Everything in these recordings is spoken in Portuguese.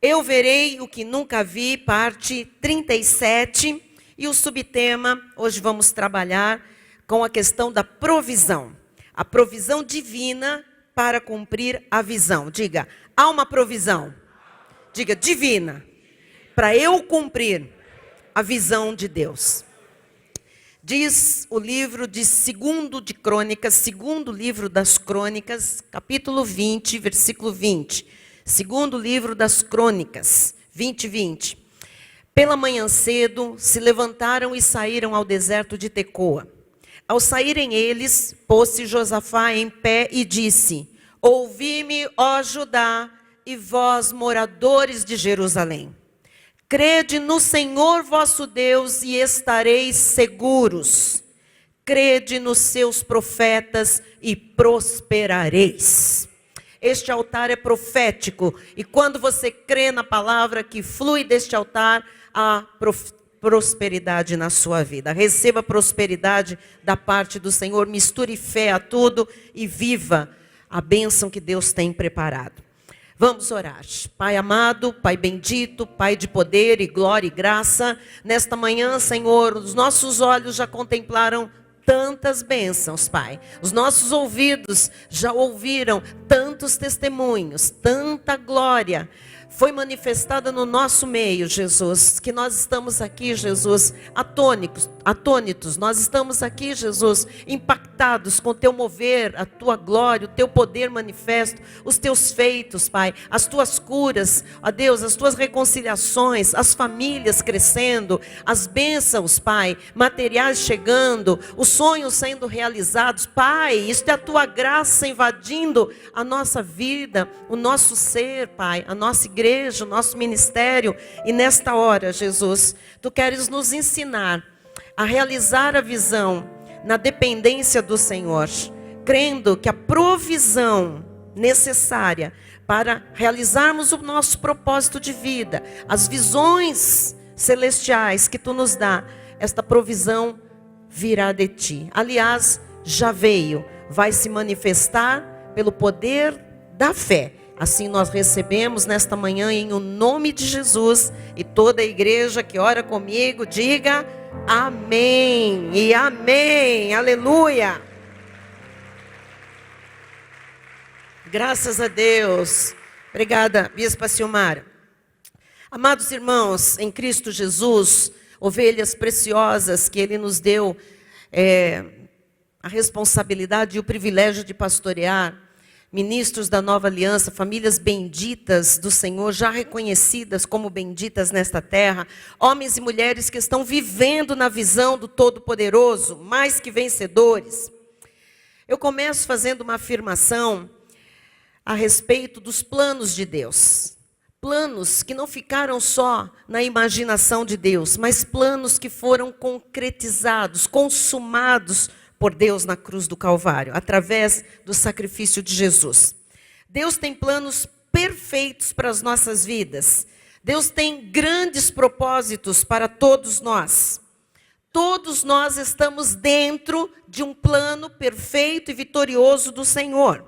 Eu verei o que nunca vi, parte 37. E o subtema, hoje vamos trabalhar com a questão da provisão. A provisão divina para cumprir a visão. Diga, há uma provisão. Diga, divina. Para eu cumprir a visão de Deus. Diz o livro de segundo livro das Crônicas, capítulo 20, versículo 20. Segundo livro das Crônicas, 20. Pela manhã cedo, se levantaram e saíram ao deserto de Tecoa. Ao saírem eles, pôs-se Josafá em pé e disse: Ouvi-me, ó Judá, e vós, moradores de Jerusalém. Crede no Senhor vosso Deus e estareis seguros. Crede nos seus profetas e prosperareis. Este altar é profético. E quando você crê na palavra que flui deste altar, há prosperidade na sua vida. Receba prosperidade da parte do Senhor. Misture fé a tudo e viva a bênção que Deus tem preparado. Vamos orar. Pai amado, Pai bendito, Pai de poder e glória e graça. Nesta manhã, Senhor, os nossos olhos já contemplaram tantas bênçãos, Pai. Os nossos ouvidos já ouviram tantos testemunhos, tanta glória foi manifestada no nosso meio, Jesus, que nós estamos aqui, Jesus, atônitos. Nós estamos aqui, Jesus, impactados com o teu mover, a tua glória, o teu poder manifesto, os teus feitos, Pai, as tuas curas, ó Deus, as tuas reconciliações, as famílias crescendo, as bênçãos, Pai, materiais chegando, os sonhos sendo realizados, Pai, isto é a tua graça invadindo a nossa vida, o nosso ser, Pai, a nossa igreja, o nosso ministério. E nesta hora, Jesus, tu queres nos ensinar a realizar a visão na dependência do Senhor, crendo que a provisão necessária para realizarmos o nosso propósito de vida, as visões celestiais que tu nos dá, esta provisão virá de ti. Aliás, já veio, vai se manifestar pelo poder da fé. Assim nós recebemos nesta manhã em o nome de Jesus, e toda a igreja que ora comigo, diga amém e amém, aleluia. Graças a Deus. Obrigada, Bispa Silmara. Amados irmãos, em Cristo Jesus, ovelhas preciosas que Ele nos deu a responsabilidade e o privilégio de pastorear, ministros da nova aliança, famílias benditas do Senhor, já reconhecidas como benditas nesta terra, homens e mulheres que estão vivendo na visão do Todo-Poderoso, mais que vencedores. Eu começo fazendo uma afirmação a respeito dos planos de Deus. Planos que não ficaram só na imaginação de Deus, mas planos que foram concretizados, consumados por Deus na cruz do Calvário, através do sacrifício de Jesus. Deus tem planos perfeitos para as nossas vidas. Deus tem grandes propósitos para todos nós. Todos nós estamos dentro de um plano perfeito e vitorioso do Senhor.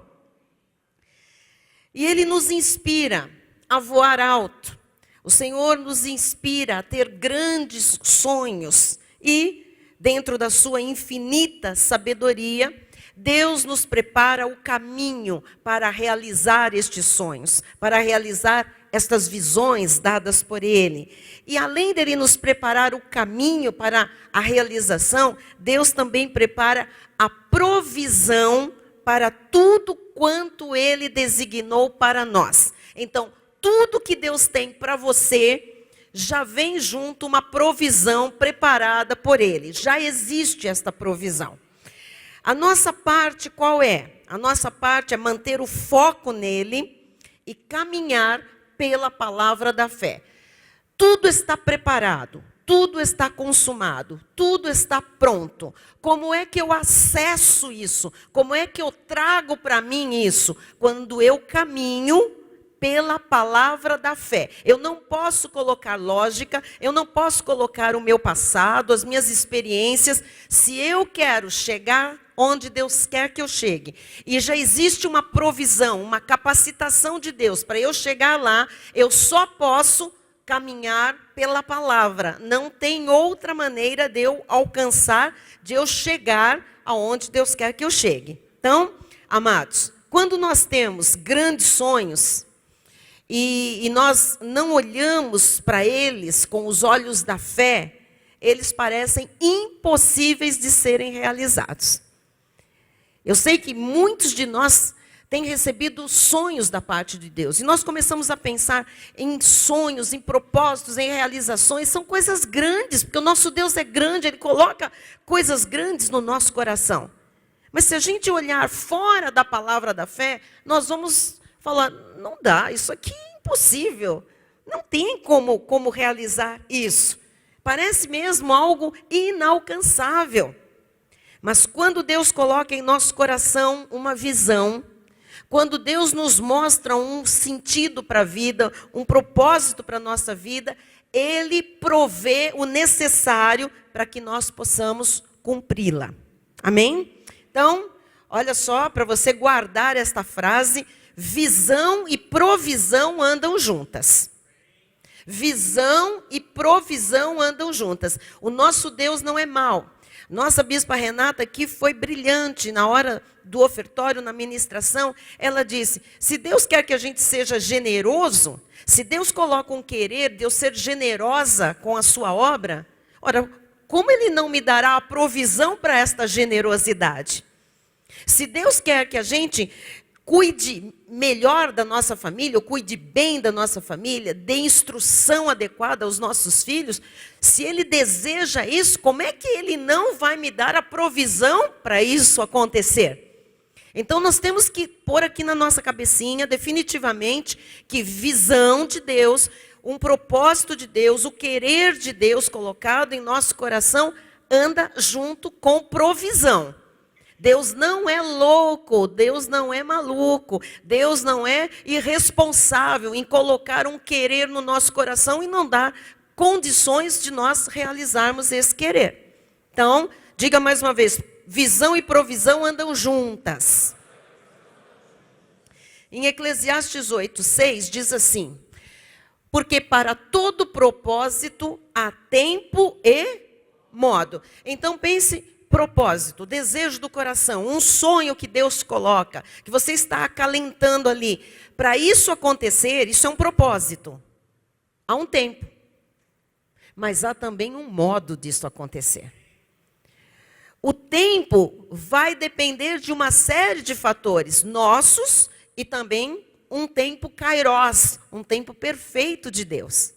E Ele nos inspira a voar alto. O Senhor nos inspira a ter grandes sonhos e, dentro da sua infinita sabedoria, Deus nos prepara o caminho para realizar estes sonhos, para realizar estas visões dadas por Ele. E além dele nos preparar o caminho para a realização, Deus também prepara a provisão para tudo quanto Ele designou para nós. Então, tudo que Deus tem para você já vem junto uma provisão preparada por Ele. Já existe esta provisão. A nossa parte qual é? A nossa parte é manter o foco nele e caminhar pela palavra da fé. Tudo está preparado, tudo está consumado, tudo está pronto. Como é que eu acesso isso? Como é que eu trago para mim isso? Quando eu caminho pela palavra da fé. Eu não posso colocar lógica, eu não posso colocar o meu passado, as minhas experiências. Se eu quero chegar onde Deus quer que eu chegue. E já existe uma provisão, uma capacitação de Deus. Para eu chegar lá, eu só posso caminhar pela palavra. Não tem outra maneira de eu alcançar, de eu chegar aonde Deus quer que eu chegue. Então, amados, quando nós temos grandes sonhos e nós não olhamos para eles com os olhos da fé, eles parecem impossíveis de serem realizados. Eu sei que muitos de nós têm recebido sonhos da parte de Deus. E nós começamos a pensar em sonhos, em propósitos, em realizações. São coisas grandes, porque o nosso Deus é grande, Ele coloca coisas grandes no nosso coração. Mas se a gente olhar fora da palavra da fé, nós vamos falar, não dá, isso aqui é impossível. Não tem como realizar isso. Parece mesmo algo inalcançável. Mas quando Deus coloca em nosso coração uma visão, quando Deus nos mostra um sentido para a vida, um propósito para a nossa vida, Ele provê o necessário para que nós possamos cumpri-la. Amém? Então, olha só, para você guardar esta frase, visão e provisão andam juntas. Visão e provisão andam juntas. O nosso Deus não é mau. Nossa bispa Renata aqui foi brilhante na hora do ofertório, na ministração. Ela disse, se Deus quer que a gente seja generoso, se Deus coloca um querer de eu ser generosa com a sua obra, ora, como Ele não me dará a provisão para esta generosidade? Se Deus quer que a gente cuide melhor da nossa família, ou cuide bem da nossa família, dê instrução adequada aos nossos filhos, se Ele deseja isso, como é que Ele não vai me dar a provisão para isso acontecer? Então nós temos que pôr aqui na nossa cabecinha, definitivamente, que visão de Deus, um propósito de Deus, o querer de Deus colocado em nosso coração, anda junto com provisão. Deus não é louco, Deus não é maluco, Deus não é irresponsável em colocar um querer no nosso coração e não dar condições de nós realizarmos esse querer. Então, diga mais uma vez, visão e provisão andam juntas. Em Eclesiastes 8:6 diz assim, porque para todo propósito há tempo e modo. Então pense, propósito, desejo do coração, um sonho que Deus coloca, que você está acalentando ali. Para isso acontecer, isso é um propósito. Há um tempo. Mas há também um modo disso acontecer. O tempo vai depender de uma série de fatores nossos e também um tempo kairós, um tempo perfeito de Deus.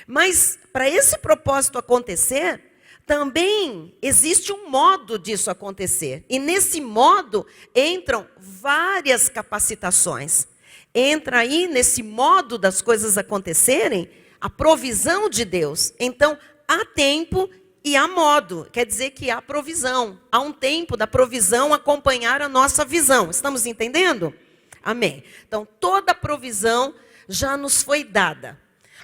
Mas para esse propósito acontecer, também existe um modo disso acontecer. E nesse modo entram várias capacitações. Entra aí nesse modo das coisas acontecerem a provisão de Deus. Então, há tempo e há modo. Quer dizer que há provisão. Há um tempo da provisão acompanhar a nossa visão. Estamos entendendo? Amém. Então, toda provisão já nos foi dada.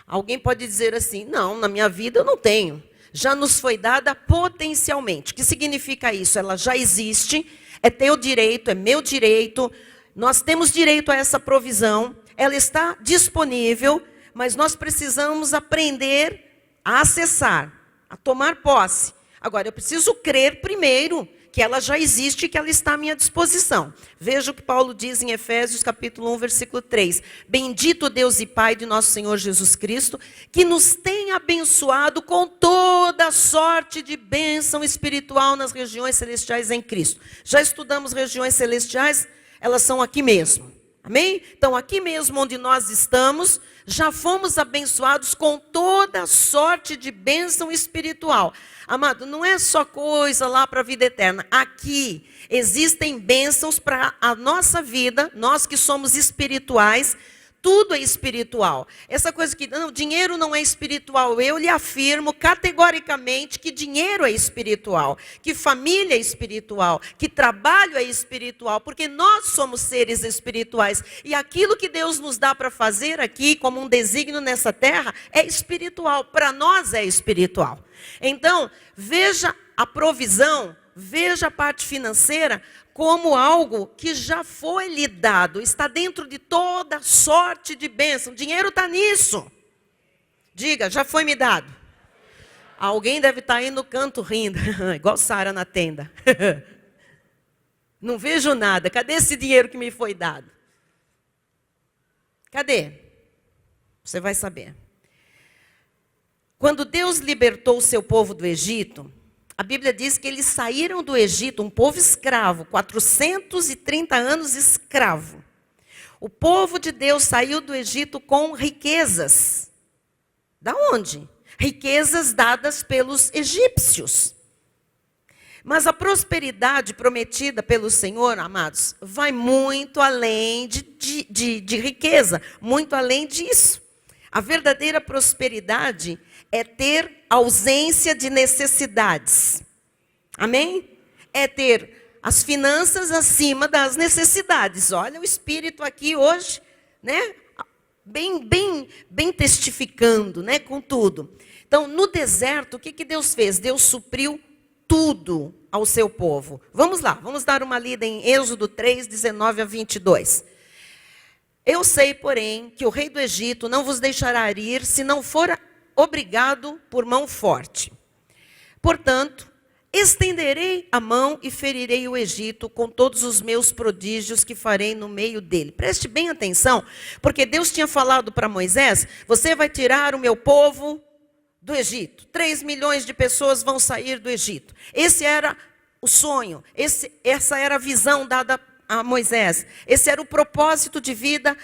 Alguém pode dizer assim, não, na minha vida eu não tenho. Já nos foi dada potencialmente. O que significa isso? Ela já existe, é teu direito, é meu direito. Nós temos direito a essa provisão. Ela está disponível, mas nós precisamos aprender a acessar, a tomar posse. Agora, eu preciso crer primeiro que ela já existe e que ela está à minha disposição. Veja o que Paulo diz em Efésios capítulo 1, versículo 3. Bendito Deus e Pai de nosso Senhor Jesus Cristo, que nos tem abençoado com toda sorte de bênção espiritual nas regiões celestiais em Cristo. Já estudamos regiões celestiais, elas são aqui mesmo. Amém? Então, aqui mesmo onde nós estamos, já fomos abençoados com toda sorte de bênção espiritual. Amado, não é só coisa lá para a vida eterna. Aqui existem bênçãos para a nossa vida, nós que somos espirituais, tudo é espiritual. Essa coisa que não, dinheiro não é espiritual, eu lhe afirmo categoricamente que dinheiro é espiritual, que família é espiritual, que trabalho é espiritual, porque nós somos seres espirituais. E aquilo que Deus nos dá para fazer aqui, como um desígnio nessa terra, é espiritual. Para nós é espiritual. Então, veja a provisão veja a parte financeira como algo que já foi lhe dado, está dentro de toda sorte de bênção. O dinheiro está nisso. Diga, já foi me dado. Alguém deve estar aí no canto rindo, igual Sara na tenda. Não vejo nada. Cadê esse dinheiro que me foi dado? Cadê? Você vai saber. Quando Deus libertou o seu povo do Egito, a Bíblia diz que eles saíram do Egito, um povo escravo, 430 anos escravo. O povo de Deus saiu do Egito com riquezas. Da onde? Riquezas dadas pelos egípcios. Mas a prosperidade prometida pelo Senhor, amados, vai muito além de riqueza, muito além disso. A verdadeira prosperidade é ter ausência de necessidades. Amém? É ter as finanças acima das necessidades. Olha o Espírito aqui hoje, né? Bem testificando, né? Com tudo. Então, no deserto, o que Deus fez? Deus supriu tudo ao seu povo. Vamos lá, vamos dar uma lida em Êxodo 3, 19 a 22. Eu sei, porém, que o rei do Egito não vos deixará ir se não for obrigado por mão forte. Portanto, estenderei a mão e ferirei o Egito com todos os meus prodígios que farei no meio dele. Preste bem atenção, porque Deus tinha falado para Moisés, você vai tirar o meu povo do Egito. 3 milhões de pessoas vão sair do Egito. Esse era o sonho, essa era a visão dada a Moisés. Esse era o propósito de vida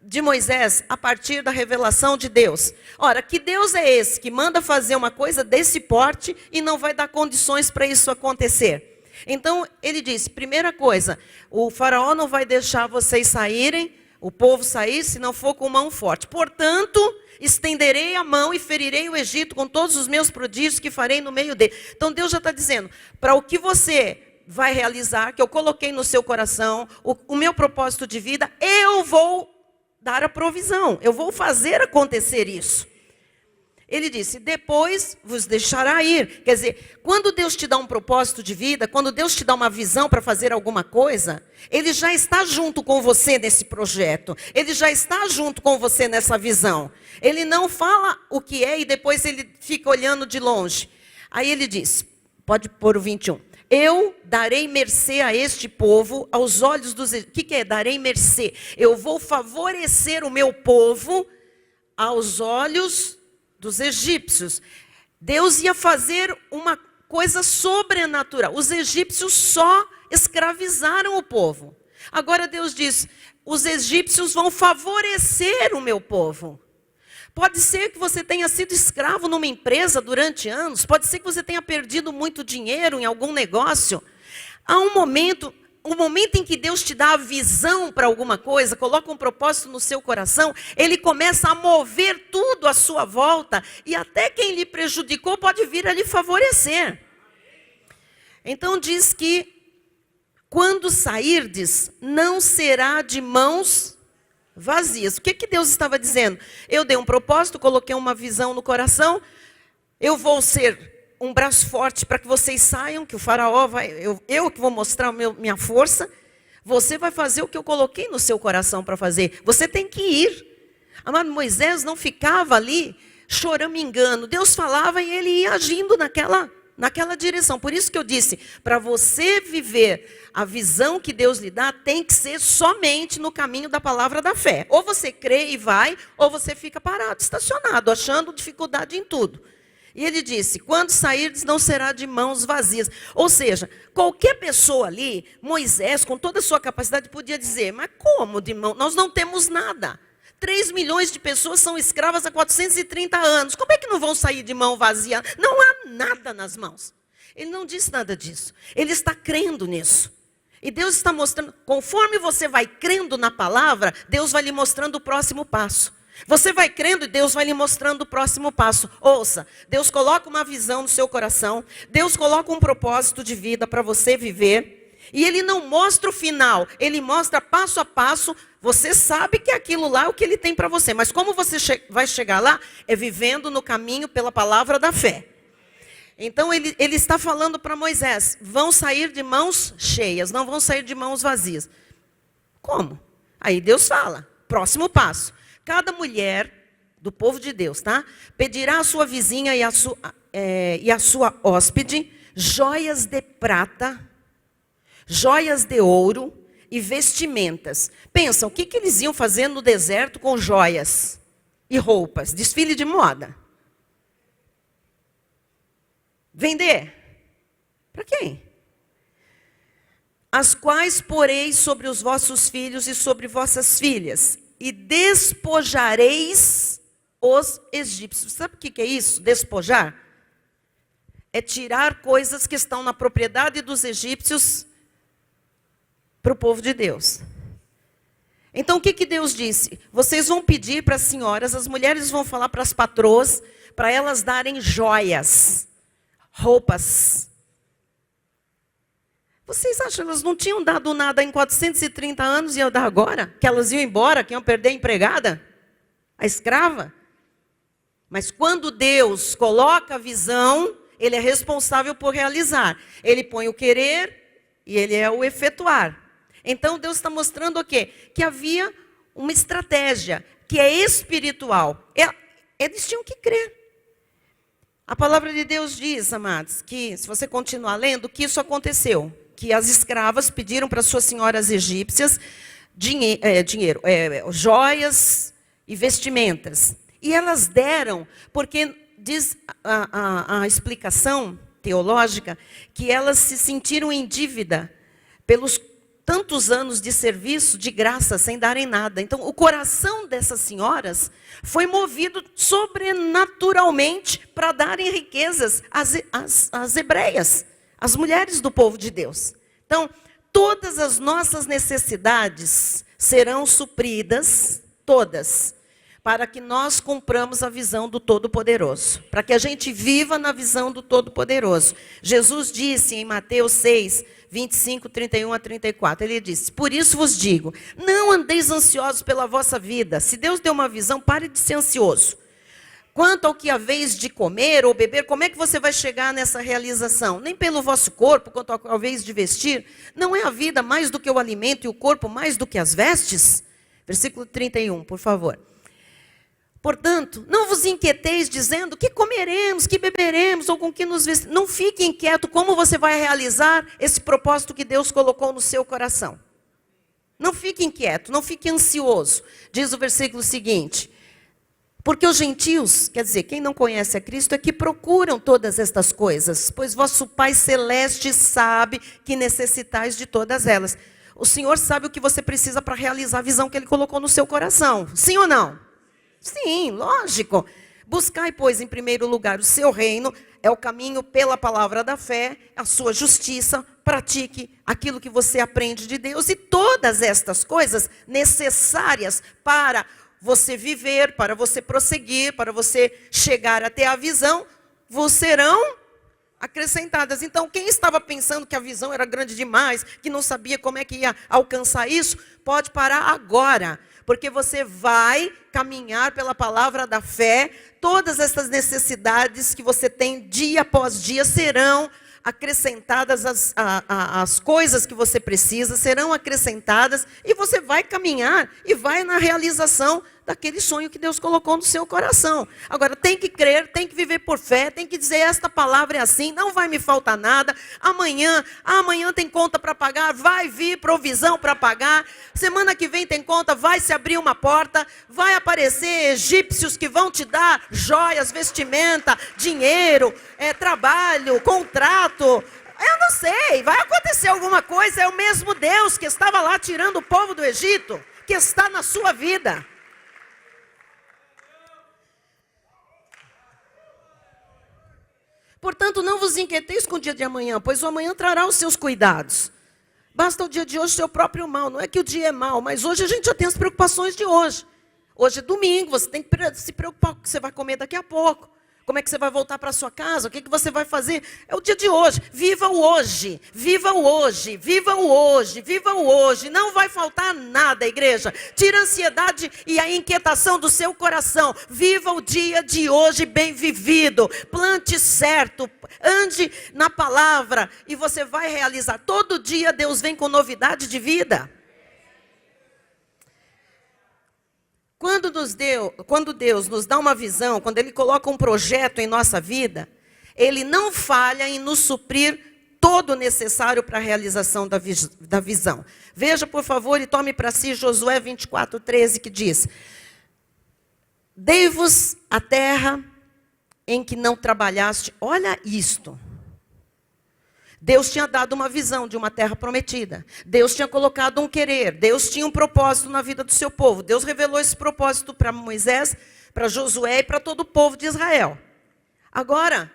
de Moisés a partir da revelação de Deus. Ora, que Deus é esse que manda fazer uma coisa desse porte e não vai dar condições para isso acontecer? Então, ele disse, primeira coisa, o faraó não vai deixar vocês saírem, o povo sair, se não for com mão forte. Portanto, estenderei a mão e ferirei o Egito com todos os meus prodígios que farei no meio dele. Então, Deus já está dizendo, para o que você vai realizar, que eu coloquei no seu coração, o meu propósito de vida, eu vou dar a provisão, eu vou fazer acontecer isso. Ele disse, depois vos deixará ir. Quer dizer, quando Deus te dá um propósito de vida, quando Deus te dá uma visão para fazer alguma coisa, Ele já está junto com você nesse projeto. Ele já está junto com você nessa visão. Ele não fala o que é e depois Ele fica olhando de longe. Aí Ele diz, pode pôr o 21. Eu darei mercê a este povo aos olhos dos... O que é? Darei mercê. Eu vou favorecer o meu povo aos olhos dos egípcios. Deus ia fazer uma coisa sobrenatural. Os egípcios só escravizaram o povo. Agora Deus diz, os egípcios vão favorecer o meu povo. Pode ser que você tenha sido escravo numa empresa durante anos. Pode ser que você tenha perdido muito dinheiro em algum negócio. Há um momento em que Deus te dá a visão para alguma coisa, coloca um propósito no seu coração, Ele começa a mover tudo à sua volta. E até quem lhe prejudicou pode vir a lhe favorecer. Então diz que, quando sairdes, não será de mãos vazias. O que Deus estava dizendo? Eu dei um propósito, coloquei uma visão no coração, eu vou ser um braço forte para que vocês saiam, que o faraó vai, eu que vou mostrar minha força, você vai fazer o que eu coloquei no seu coração para fazer, você tem que ir. Amado, Moisés não ficava ali choramingando, Deus falava e ele ia agindo naquela direção. Por isso que eu disse, para você viver a visão que Deus lhe dá, tem que ser somente no caminho da palavra da fé. Ou você crê e vai, ou você fica parado, estacionado, achando dificuldade em tudo. E ele disse, quando sairdes não será de mãos vazias. Ou seja, qualquer pessoa ali, Moisés, com toda a sua capacidade, podia dizer, mas como de mão? Nós não temos nada. 3 milhões de pessoas são escravas há 430 anos. Como é que não vão sair de mão vazia? Não há nada nas mãos. Ele não disse nada disso. Ele está crendo nisso. E Deus está mostrando, conforme você vai crendo na palavra, Deus vai lhe mostrando o próximo passo. Você vai crendo e Deus vai lhe mostrando o próximo passo. Ouça, Deus coloca uma visão no seu coração, Deus coloca um propósito de vida para você viver, e Ele não mostra o final, Ele mostra passo a passo. Você sabe que aquilo lá é o que Ele tem para você, mas como você vai chegar lá? É vivendo no caminho pela palavra da fé. Então ele está falando para Moisés, vão sair de mãos cheias, não vão sair de mãos vazias. Como? Aí Deus fala, próximo passo. Cada mulher do povo de Deus, tá? Pedirá à sua vizinha e à sua hóspede joias de prata, joias de ouro e vestimentas. Pensa, o que eles iam fazer no deserto com joias e roupas? Desfile de moda. Vender. Para quem? As quais porei sobre os vossos filhos e sobre vossas filhas, e despojareis os egípcios. Sabe o que é isso? Despojar? É tirar coisas que estão na propriedade dos egípcios para o povo de Deus. Então o que Deus disse? Vocês vão pedir para as senhoras, as mulheres vão falar para as patroas, para elas darem joias, roupas. Vocês acham que elas não tinham dado nada em 430 anos e iam dar agora? Que elas iam embora, que iam perder a empregada? A escrava? Mas quando Deus coloca a visão, Ele é responsável por realizar. Ele põe o querer e Ele é o efetuar. Então Deus está mostrando o quê? Que havia uma estratégia que é espiritual. Eles tinham que crer. A palavra de Deus diz, amados, que se você continuar lendo, que isso aconteceu. Que as escravas pediram para suas senhoras egípcias joias e vestimentas. E elas deram, porque diz a explicação teológica, que elas se sentiram em dívida pelos tantos anos de serviço de graça, sem darem nada. Então, o coração dessas senhoras foi movido sobrenaturalmente para darem riquezas às hebreias, às mulheres do povo de Deus. Então, todas as nossas necessidades serão supridas, todas, para que nós cumpramos a visão do Todo-Poderoso, para que a gente viva na visão do Todo-Poderoso. Jesus disse em Mateus 6, 25, 31 a 34, ele disse, por isso vos digo, não andeis ansiosos pela vossa vida. Se Deus deu uma visão, pare de ser ansioso. Quanto ao que haveis de comer ou beber, como é que você vai chegar nessa realização? Nem pelo vosso corpo, quanto ao que haveis de vestir. Não é a vida mais do que o alimento e o corpo mais do que as vestes? Versículo 31, por favor. Portanto, não vos inquieteis dizendo que comeremos, que beberemos ou com que nos vestiremos. Não fique inquieto como você vai realizar esse propósito que Deus colocou no seu coração. Não fique inquieto, não fique ansioso. Diz o versículo seguinte. Porque os gentios, quer dizer, quem não conhece a Cristo, é que procuram todas estas coisas, pois vosso Pai Celeste sabe que necessitais de todas elas. O Senhor sabe o que você precisa para realizar a visão que Ele colocou no seu coração. Sim ou não? Sim, lógico. Buscai, pois, em primeiro lugar o seu reino, é o caminho pela palavra da fé, a sua justiça, pratique aquilo que você aprende de Deus e todas estas coisas necessárias para você viver, para você prosseguir, para você chegar até a visão, vos serão acrescentadas. Então, quem estava pensando que a visão era grande demais, que não sabia como é que ia alcançar isso, pode parar agora. Porque você vai caminhar pela palavra da fé, todas essas necessidades que você tem dia após dia serão acrescentadas, as coisas que você precisa serão acrescentadas, e você vai caminhar e vai na realização daquele sonho que Deus colocou no seu coração. Agora, tem que crer, tem que viver por fé, tem que dizer, esta palavra é assim, não vai me faltar nada, amanhã tem conta para pagar, vai vir provisão para pagar, semana que vem tem conta, vai se abrir uma porta, vai aparecer egípcios que vão te dar joias, vestimenta, dinheiro, trabalho, contrato, eu não sei, vai acontecer alguma coisa, é o mesmo Deus que estava lá tirando o povo do Egito, que está na sua vida. Portanto, não vos inquieteis com o dia de amanhã, pois o amanhã trará os seus cuidados. Basta o dia de hoje ser o próprio mal. Não é que o dia é mau, mas hoje a gente já tem as preocupações de hoje. Hoje é domingo, você tem que se preocupar com o que você vai comer daqui a pouco. como é que você vai voltar para sua casa, o que você vai fazer. É o dia de hoje. Viva o hoje, viva o hoje, viva o hoje, viva o hoje. Não vai faltar nada, igreja. Tira a ansiedade e a inquietação do seu coração. Viva o dia de hoje bem vivido. Plante certo, ande na palavra e você vai realizar. Todo dia Deus vem com novidade de vida. Quando Deus nos dá uma visão, quando Ele coloca um projeto em nossa vida, Ele não falha em nos suprir todo o necessário para a realização da visão. Veja, por favor, e tome para si Josué 24:13, que diz: Dei-vos a terra em que não trabalhaste. Olha isto. Deus tinha dado uma visão de uma terra prometida. Deus tinha colocado um querer. Deus tinha um propósito na vida do seu povo. Deus revelou esse propósito para Moisés, para Josué e para todo o povo de Israel. Agora,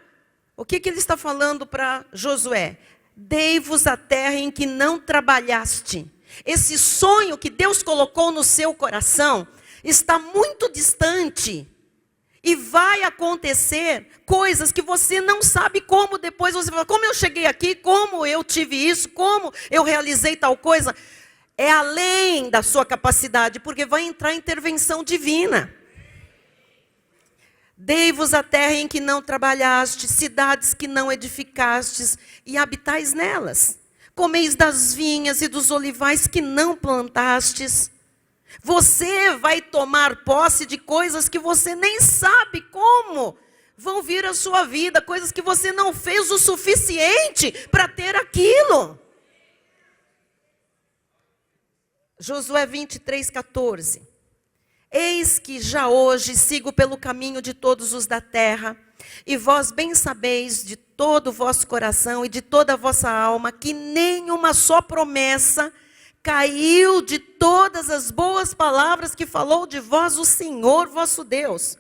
o que ele está falando para Josué? Dei-vos a terra em que não trabalhaste. Esse sonho que Deus colocou no seu coração está muito distante. E vai acontecer coisas que você não sabe como depois você fala, como eu cheguei aqui, como eu tive isso, como eu realizei tal coisa. É além da sua capacidade, porque vai entrar intervenção divina. Dei-vos a terra em que não trabalhaste, cidades que não edificastes, e habitais nelas. Comeis das vinhas e dos olivais que não plantastes. Você vai tomar posse de coisas que você nem sabe como vão vir à sua vida, coisas que você não fez o suficiente para ter aquilo. Josué 23:14. Eis que já hoje sigo pelo caminho de todos os da terra, e vós bem sabeis de todo o vosso coração e de toda a vossa alma, que nenhuma só promessa caiu de todas as boas palavras que falou de vós o Senhor vosso Deus.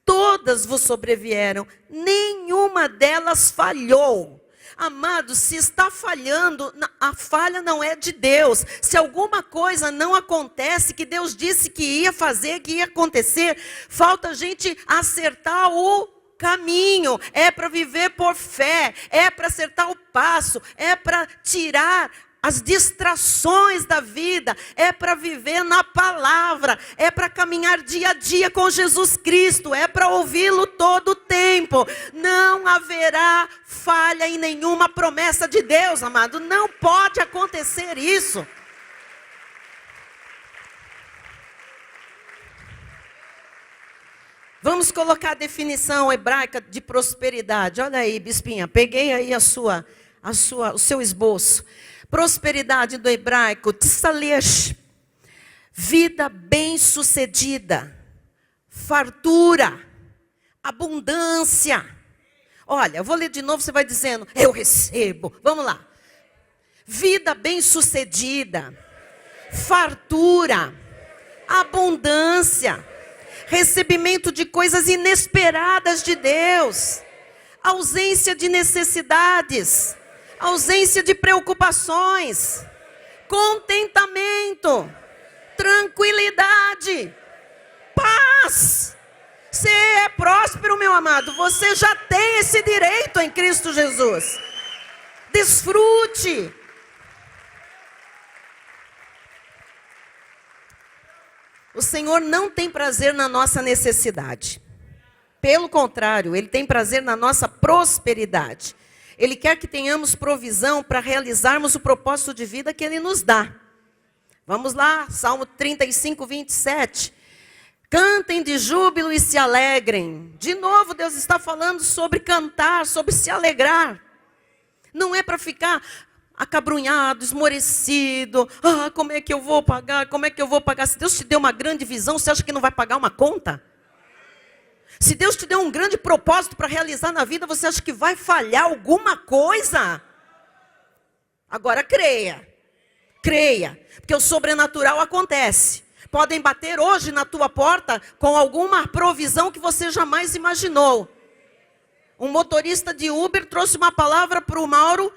Todas vos sobrevieram, nenhuma delas falhou. Amados, se está falhando, a falha não é de Deus. Se alguma coisa não acontece que Deus disse que ia fazer, que ia acontecer, falta a gente acertar o caminho. É para viver por fé, é para acertar o passo, é para tirar as distrações da vida, é para viver na palavra, é para caminhar dia a dia com Jesus Cristo, é para ouvi-lo todo o tempo. Não haverá falha em nenhuma promessa de Deus, amado. Não pode acontecer isso. Vamos colocar a definição hebraica de prosperidade. Olha aí, bispinha, peguei aí o seu esboço. Prosperidade do hebraico, tsalesh, vida bem-sucedida, fartura, abundância. Olha, eu vou ler de novo, você vai dizendo, eu recebo. Vamos lá. Vida bem-sucedida, fartura, abundância, recebimento de coisas inesperadas de Deus, ausência de necessidades, ausência de preocupações, contentamento, tranquilidade, paz. Você é próspero, meu amado. Você já tem esse direito em Cristo Jesus. Desfrute. O Senhor não tem prazer na nossa necessidade. Pelo contrário, Ele tem prazer na nossa prosperidade. Ele quer que tenhamos provisão para realizarmos o propósito de vida que Ele nos dá. Vamos lá, Salmo 35, 27. Cantem de júbilo e se alegrem. De novo, Deus está falando sobre cantar, sobre se alegrar. Não é para ficar acabrunhado, esmorecido. Ah, como é que eu vou pagar? Como é que eu vou pagar? Se Deus te deu uma grande visão, você acha que não vai pagar uma conta? Se Deus te deu um grande propósito para realizar na vida, você acha que vai falhar alguma coisa? Agora creia. Creia. Porque o sobrenatural acontece. Podem bater hoje na tua porta com alguma provisão que você jamais imaginou. Um motorista de Uber trouxe uma palavra para o Mauro,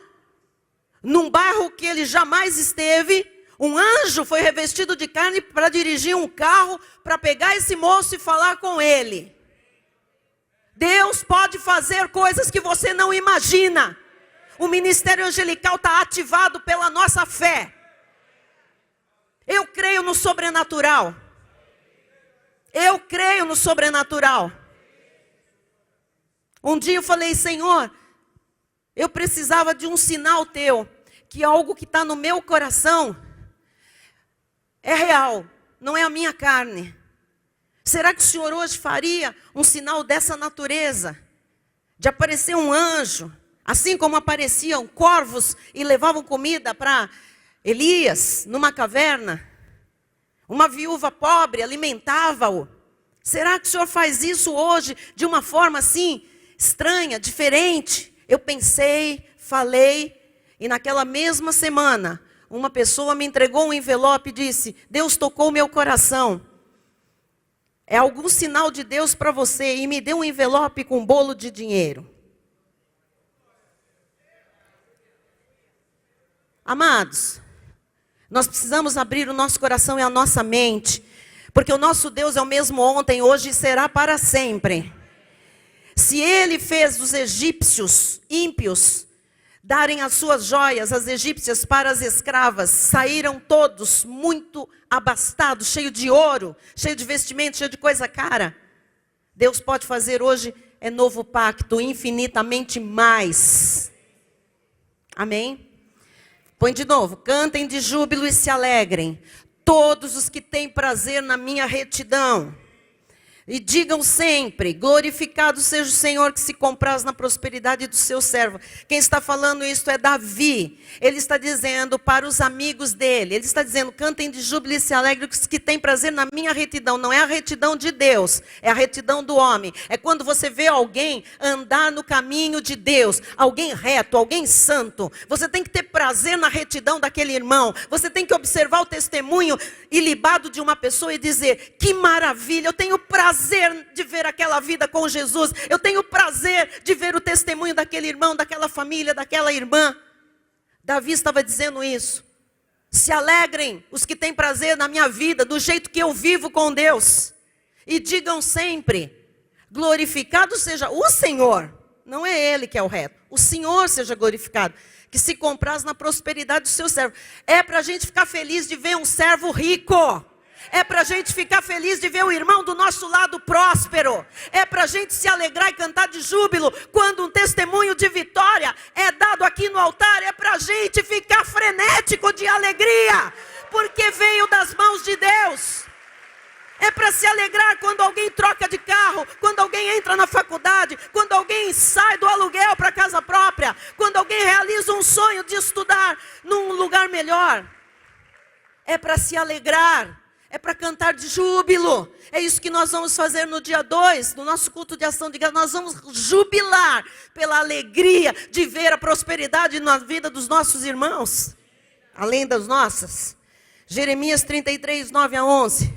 num bairro que ele jamais esteve. Um anjo foi revestido de carne para dirigir um carro, para pegar esse moço e falar com ele. Deus pode fazer coisas que você não imagina. O ministério angelical está ativado pela nossa fé. Eu creio no sobrenatural. Eu creio no sobrenatural. Um dia eu falei, Senhor, eu precisava de um sinal teu, que algo que está no meu coração é real, não é a minha carne. Será que o Senhor hoje faria um sinal dessa natureza? De aparecer um anjo, assim como apareciam corvos e levavam comida para Elias, numa caverna. Uma viúva pobre alimentava-o. Será que o Senhor faz isso hoje de uma forma assim, estranha, diferente? Eu pensei, falei, e naquela mesma semana, uma pessoa me entregou um envelope e disse, Deus tocou meu coração. É algum sinal de Deus para você, e me deu um envelope com um bolo de dinheiro. Amados, nós precisamos abrir o nosso coração e a nossa mente, porque o nosso Deus é o mesmo ontem, hoje e será para sempre. Se Ele fez os egípcios ímpios darem as suas joias às egípcias para as escravas, saíram todos muito abastados, cheio de ouro, cheio de vestimento, cheio de coisa cara. Deus pode fazer hoje é novo pacto, infinitamente mais. Amém? Põe de novo, cantem de júbilo e se alegrem, todos os que têm prazer na minha retidão. E digam sempre, glorificado seja o Senhor que se compraz na prosperidade do seu servo. Quem está falando isso é Davi. Ele está dizendo para os amigos dele, ele está dizendo, cantem de júbilo e se alegrem os que têm prazer na minha retidão. Não é a retidão de Deus, é a retidão do homem. É quando você vê alguém andar no caminho de Deus, alguém reto, alguém santo. Você tem que ter prazer na retidão daquele irmão. Você tem que observar o testemunho ilibado de uma pessoa e dizer, que maravilha, eu tenho prazer de ver aquela vida com Jesus. Eu tenho prazer de ver o testemunho daquele irmão, daquela família, daquela irmã. Davi estava dizendo isso. Se alegrem os que têm prazer na minha vida, do jeito que eu vivo com Deus. E digam sempre, glorificado seja o Senhor. Não é Ele que é o reto. O Senhor seja glorificado. Que se compraz na prosperidade do seu servo. É para a gente ficar feliz de ver um servo rico. É para a gente ficar feliz de ver o irmão do nosso lado próspero. É para a gente se alegrar e cantar de júbilo quando um testemunho de vitória é dado aqui no altar. É para a gente ficar frenético de alegria, porque veio das mãos de Deus. É para se alegrar quando alguém troca de carro, quando alguém entra na faculdade, quando alguém sai do aluguel para casa própria, quando alguém realiza um sonho de estudar num lugar melhor. É para se alegrar. É para cantar de júbilo. É isso que nós vamos fazer no dia 2, no nosso culto de ação de graça. Nós vamos jubilar pela alegria de ver a prosperidade na vida dos nossos irmãos, além das nossas. Jeremias 33, 9 a 11.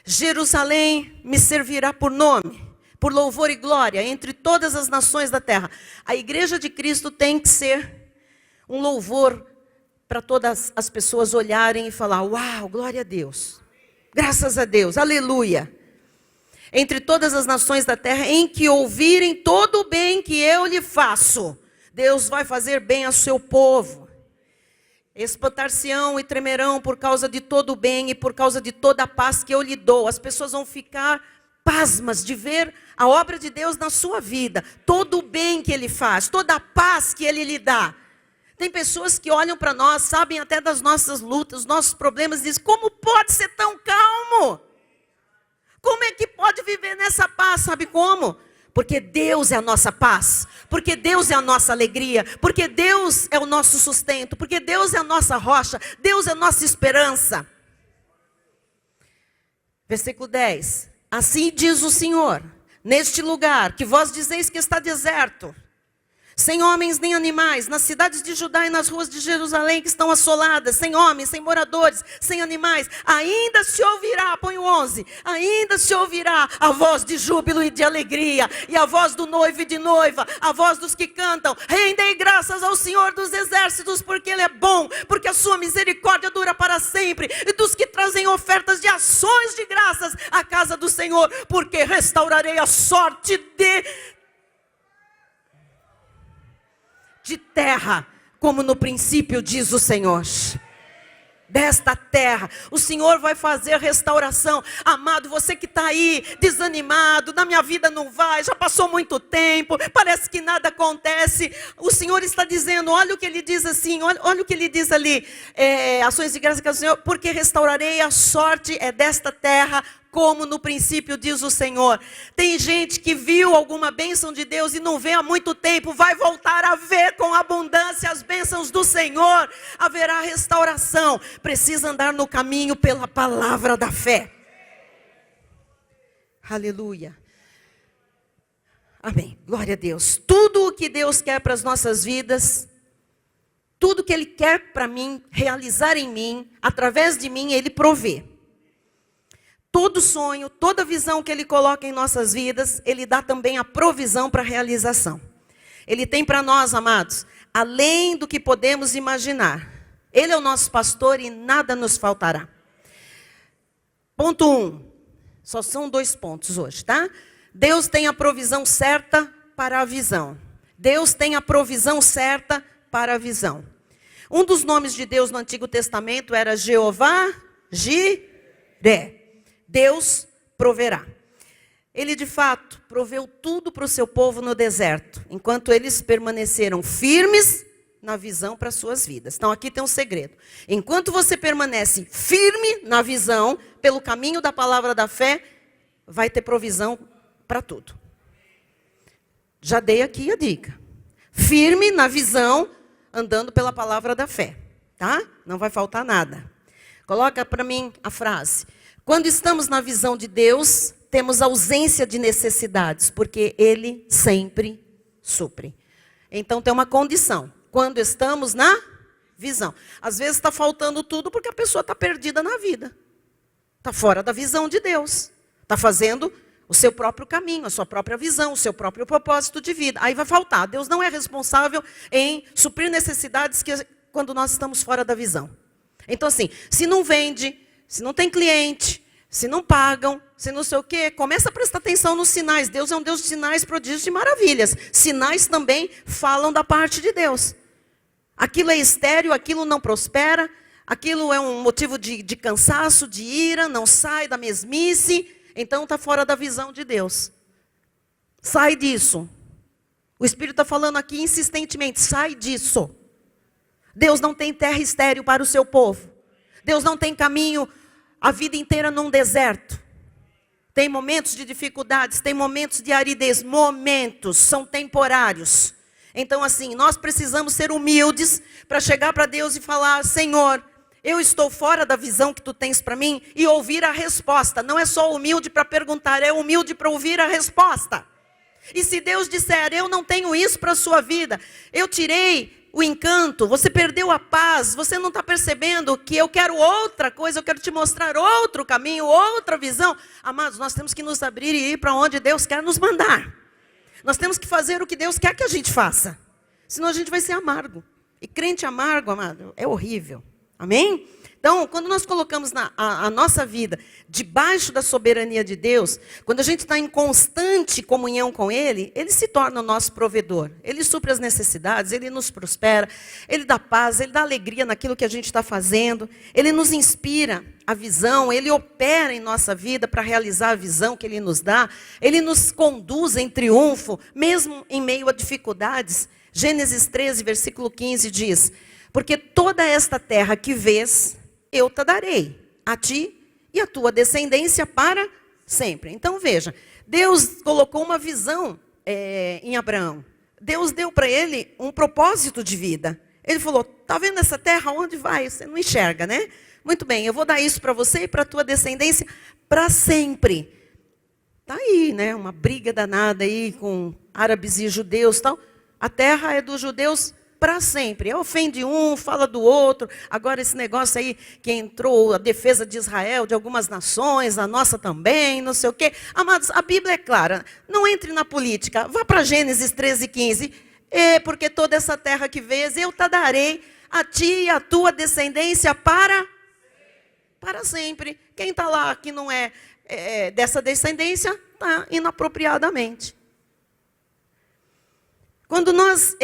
Jerusalém me servirá por nome, por louvor e glória entre todas as nações da terra. A igreja de Cristo tem que ser um louvor para todas as pessoas olharem e falar, uau, glória a Deus. Graças a Deus, aleluia. Entre todas as nações da terra, em que ouvirem todo o bem que eu lhe faço, Deus vai fazer bem ao seu povo. Espantar-se-ão e tremerão por causa de todo o bem e por causa de toda a paz que eu lhe dou. As pessoas vão ficar pasmas de ver a obra de Deus na sua vida. Todo o bem que Ele faz, toda a paz que Ele lhe dá. Tem pessoas que olham para nós, sabem até das nossas lutas, nossos problemas, e dizem, como pode ser tão calmo? Como é que pode viver nessa paz? Sabe como? Porque Deus é a nossa paz, porque Deus é a nossa alegria, porque Deus é o nosso sustento, porque Deus é a nossa rocha, Deus é a nossa esperança. Versículo 10. Assim diz o Senhor, neste lugar que vós dizeis que está deserto, sem homens nem animais, nas cidades de Judá e nas ruas de Jerusalém que estão assoladas, sem homens, sem moradores, sem animais, ainda se ouvirá, põe o 11, ainda se ouvirá a voz de júbilo e de alegria, e a voz do noivo e de noiva, a voz dos que cantam, rendei graças ao Senhor dos exércitos, porque Ele é bom, porque a sua misericórdia dura para sempre, e dos que trazem ofertas de ações de graças à casa do Senhor, porque restaurarei a sorte de terra, como no princípio diz o Senhor. Desta terra, o Senhor vai fazer restauração. Amado, você que está aí desanimado, na minha vida não vai, já passou muito tempo, parece que nada acontece. O Senhor está dizendo, olha o que Ele diz assim, olha o que Ele diz ali, ações de graça que é o Senhor, porque restaurarei a sorte desta terra, como no princípio diz o Senhor. Tem gente que viu alguma bênção de Deus e não vê há muito tempo, vai voltar a ver com abundância as bênçãos do Senhor, haverá restauração. Precisa andar no caminho pela palavra da fé. Aleluia. Amém. Glória a Deus. Tudo o que Deus quer para as nossas vidas, tudo que Ele quer para mim, realizar em mim, através de mim, Ele provê. Todo sonho, toda visão que Ele coloca em nossas vidas, Ele dá também a provisão para a realização. Ele tem para nós, amados, além do que podemos imaginar. Ele é o nosso pastor e nada nos faltará. Ponto 1. Só são 2 pontos hoje, tá? Deus tem a provisão certa para a visão. Deus tem a provisão certa para a visão. Um dos nomes de Deus no Antigo Testamento era Jeová Jiré. Deus proverá. Ele de fato proveu tudo para o seu povo no deserto, enquanto eles permaneceram firmes na visão para as suas vidas. Então aqui tem um segredo. Enquanto você permanece firme na visão, pelo caminho da palavra da fé, vai ter provisão para tudo. Já dei aqui a dica. Firme na visão, andando pela palavra da fé, tá? Não vai faltar nada. Coloca para mim a frase. Quando estamos na visão de Deus, temos ausência de necessidades, porque Ele sempre supre. Então tem uma condição. Quando estamos na visão. Às vezes está faltando tudo porque a pessoa está perdida na vida. Está fora da visão de Deus. Está fazendo o seu próprio caminho, a sua própria visão, o seu próprio propósito de vida. Aí vai faltar. Deus não é responsável em suprir necessidades quando nós estamos fora da visão. Então assim, se não vende, se não tem cliente, se não pagam, se não sei o quê, começa a prestar atenção nos sinais. Deus é um Deus de sinais, prodígios e maravilhas. Sinais também falam da parte de Deus. Aquilo é estéril, aquilo não prospera, aquilo é um motivo de cansaço, de ira, não sai da mesmice, então está fora da visão de Deus. Sai disso. O Espírito está falando aqui insistentemente, sai disso. Deus não tem terra estéril para o seu povo. Deus não tem caminho a vida inteira num deserto. Tem momentos de dificuldades, tem momentos de aridez, momentos, são temporários. Então assim, nós precisamos ser humildes para chegar para Deus e falar, Senhor, eu estou fora da visão que Tu tens para mim, e ouvir a resposta. Não é só humilde para perguntar, é humilde para ouvir a resposta. E se Deus disser, eu não tenho isso para a sua vida, eu tirei o encanto, você perdeu a paz, você não está percebendo que eu quero outra coisa, eu quero te mostrar outro caminho, outra visão. Amados, nós temos que nos abrir e ir para onde Deus quer nos mandar. Nós temos que fazer o que Deus quer que a gente faça. Senão a gente vai ser amargo. E crente amargo, amado, é horrível. Amém? Então, quando nós colocamos a nossa vida debaixo da soberania de Deus, quando a gente está em constante comunhão com Ele, Ele se torna o nosso provedor. Ele supre as necessidades, Ele nos prospera, Ele dá paz, Ele dá alegria naquilo que a gente está fazendo. Ele nos inspira a visão, Ele opera em nossa vida para realizar a visão que Ele nos dá. Ele nos conduz em triunfo, mesmo em meio a dificuldades. Gênesis 13, versículo 15 diz, porque toda esta terra que vês, eu te darei, a ti e a tua descendência para sempre. Então veja, Deus colocou uma visão em Abraão. Deus deu para ele um propósito de vida. Ele falou, está vendo essa terra? Onde vai? Você não enxerga, né? Muito bem, eu vou dar isso para você e para a tua descendência para sempre. Está aí, né? Uma briga danada aí com árabes e judeus e tal. A terra é dos judeus para sempre. Ofende um, fala do outro. Agora esse negócio aí que entrou a defesa de Israel, de algumas nações, a nossa também, não sei o quê. Amados, a Bíblia é clara. Não entre na política. Vá para Gênesis 13:15. Porque toda essa terra que vês, eu te darei a ti e a tua descendência para sempre. Quem está lá que não é dessa descendência, está inapropriadamente. Quando nós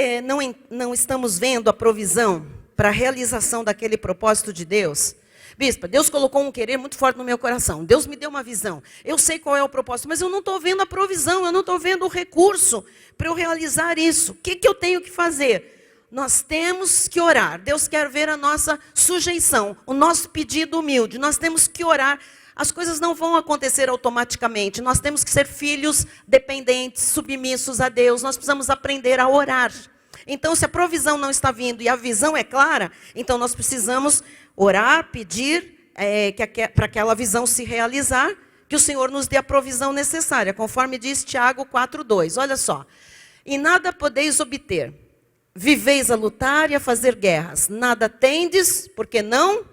não estamos vendo a provisão para a realização daquele propósito de Deus, bispa, Deus colocou um querer muito forte no meu coração. Deus me deu uma visão. Eu sei qual é o propósito, mas eu não estou vendo a provisão, eu não estou vendo o recurso para eu realizar isso. O que eu tenho que fazer? Nós temos que orar. Deus quer ver a nossa sujeição, o nosso pedido humilde. Nós temos que orar. As coisas não vão acontecer automaticamente. Nós temos que ser filhos dependentes, submissos a Deus. Nós precisamos aprender a orar. Então, se a provisão não está vindo e a visão é clara, então nós precisamos orar, pedir para aquela visão se realizar, que o Senhor nos dê a provisão necessária, conforme diz Tiago 4:2. Olha só. E nada podeis obter. Viveis a lutar e a fazer guerras. Nada tendes, porque não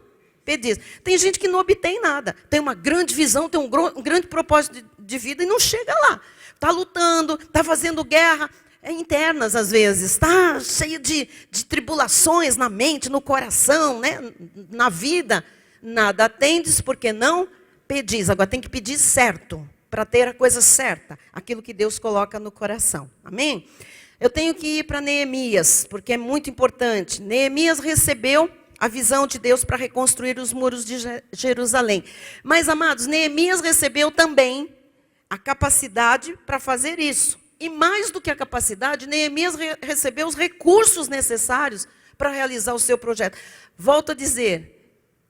pedis. Tem gente que não obtém nada. Tem uma grande visão, tem um grande propósito de vida e não chega lá. Está lutando, está fazendo guerra. Internas às vezes. Está cheio de tribulações na mente, no coração, né? Na vida. Nada tendes, porque não pedis. Agora tem que pedir certo, para ter a coisa certa. Aquilo que Deus coloca no coração. Amém? Eu tenho que ir para Neemias, porque é muito importante. Neemias recebeu a visão de Deus para reconstruir os muros de Jerusalém. Mas, amados, Neemias recebeu também a capacidade para fazer isso. E mais do que a capacidade, Neemias recebeu os recursos necessários para realizar o seu projeto. Volto a dizer,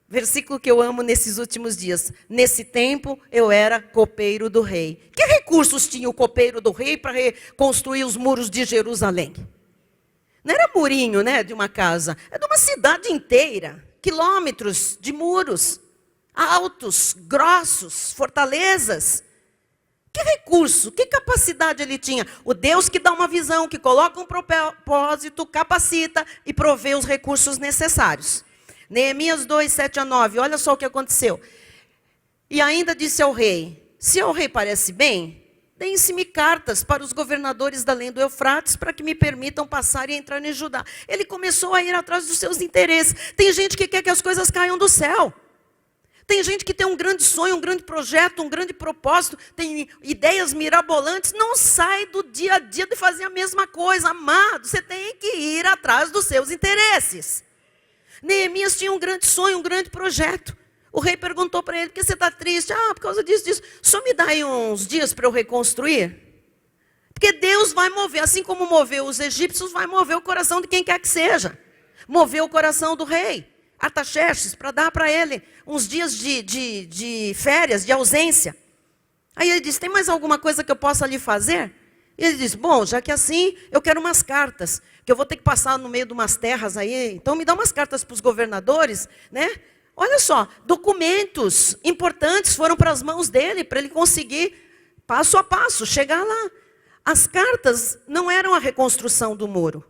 versículo que eu amo nesses últimos dias. Nesse tempo, eu era copeiro do rei. Que recursos tinha o copeiro do rei para reconstruir os muros de Jerusalém? Não era murinho, né, de uma casa. É de uma cidade inteira. Quilômetros de muros. Altos, grossos, fortalezas. Que recurso, que capacidade ele tinha? O Deus que dá uma visão, que coloca um propósito, capacita e provê os recursos necessários. Neemias 2:7-9, olha só o que aconteceu. E ainda disse ao rei, se ao rei parece bem, deem-se-me cartas para os governadores da além do Eufrates, para que me permitam passar e entrar em Judá. Ele começou a ir atrás dos seus interesses. Tem gente que quer que as coisas caiam do céu. Tem gente que tem um grande sonho, um grande projeto, um grande propósito, tem ideias mirabolantes, não sai do dia a dia de fazer a mesma coisa. Amado, você tem que ir atrás dos seus interesses. Neemias tinha um grande sonho, um grande projeto. O rei perguntou para ele, por que você está triste? Por causa disso. Só me dá aí uns dias para eu reconstruir? Porque Deus vai mover, assim como moveu os egípcios, vai mover o coração de quem quer que seja. Moveu o coração do rei Artaxerxes, para dar para ele uns dias de férias, de ausência. Aí ele disse, tem mais alguma coisa que eu possa lhe fazer? E ele disse, bom, já que é assim, eu quero umas cartas, que eu vou ter que passar no meio de umas terras aí, então me dá umas cartas para os governadores, né? Olha só, documentos importantes foram para as mãos dele, para ele conseguir, passo a passo, chegar lá. As cartas não eram a reconstrução do muro.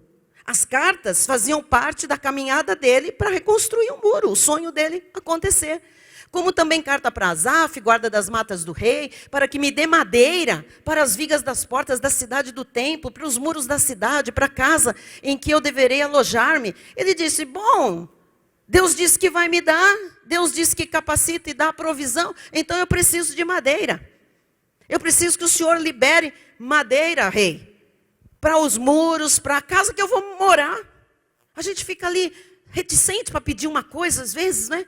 As cartas faziam parte da caminhada dele para reconstruir o muro, o sonho dele acontecer. Como também carta para Asaf, guarda das matas do rei, para que me dê madeira para as vigas das portas da cidade do templo, para os muros da cidade, para a casa em que eu deverei alojar-me. Ele disse, bom, Deus disse que vai me dar, Deus disse que capacita e dá a provisão, então eu preciso de madeira. Eu preciso que o Senhor libere madeira, rei, para os muros, para a casa que eu vou morar. A gente fica ali reticente para pedir uma coisa às vezes, né?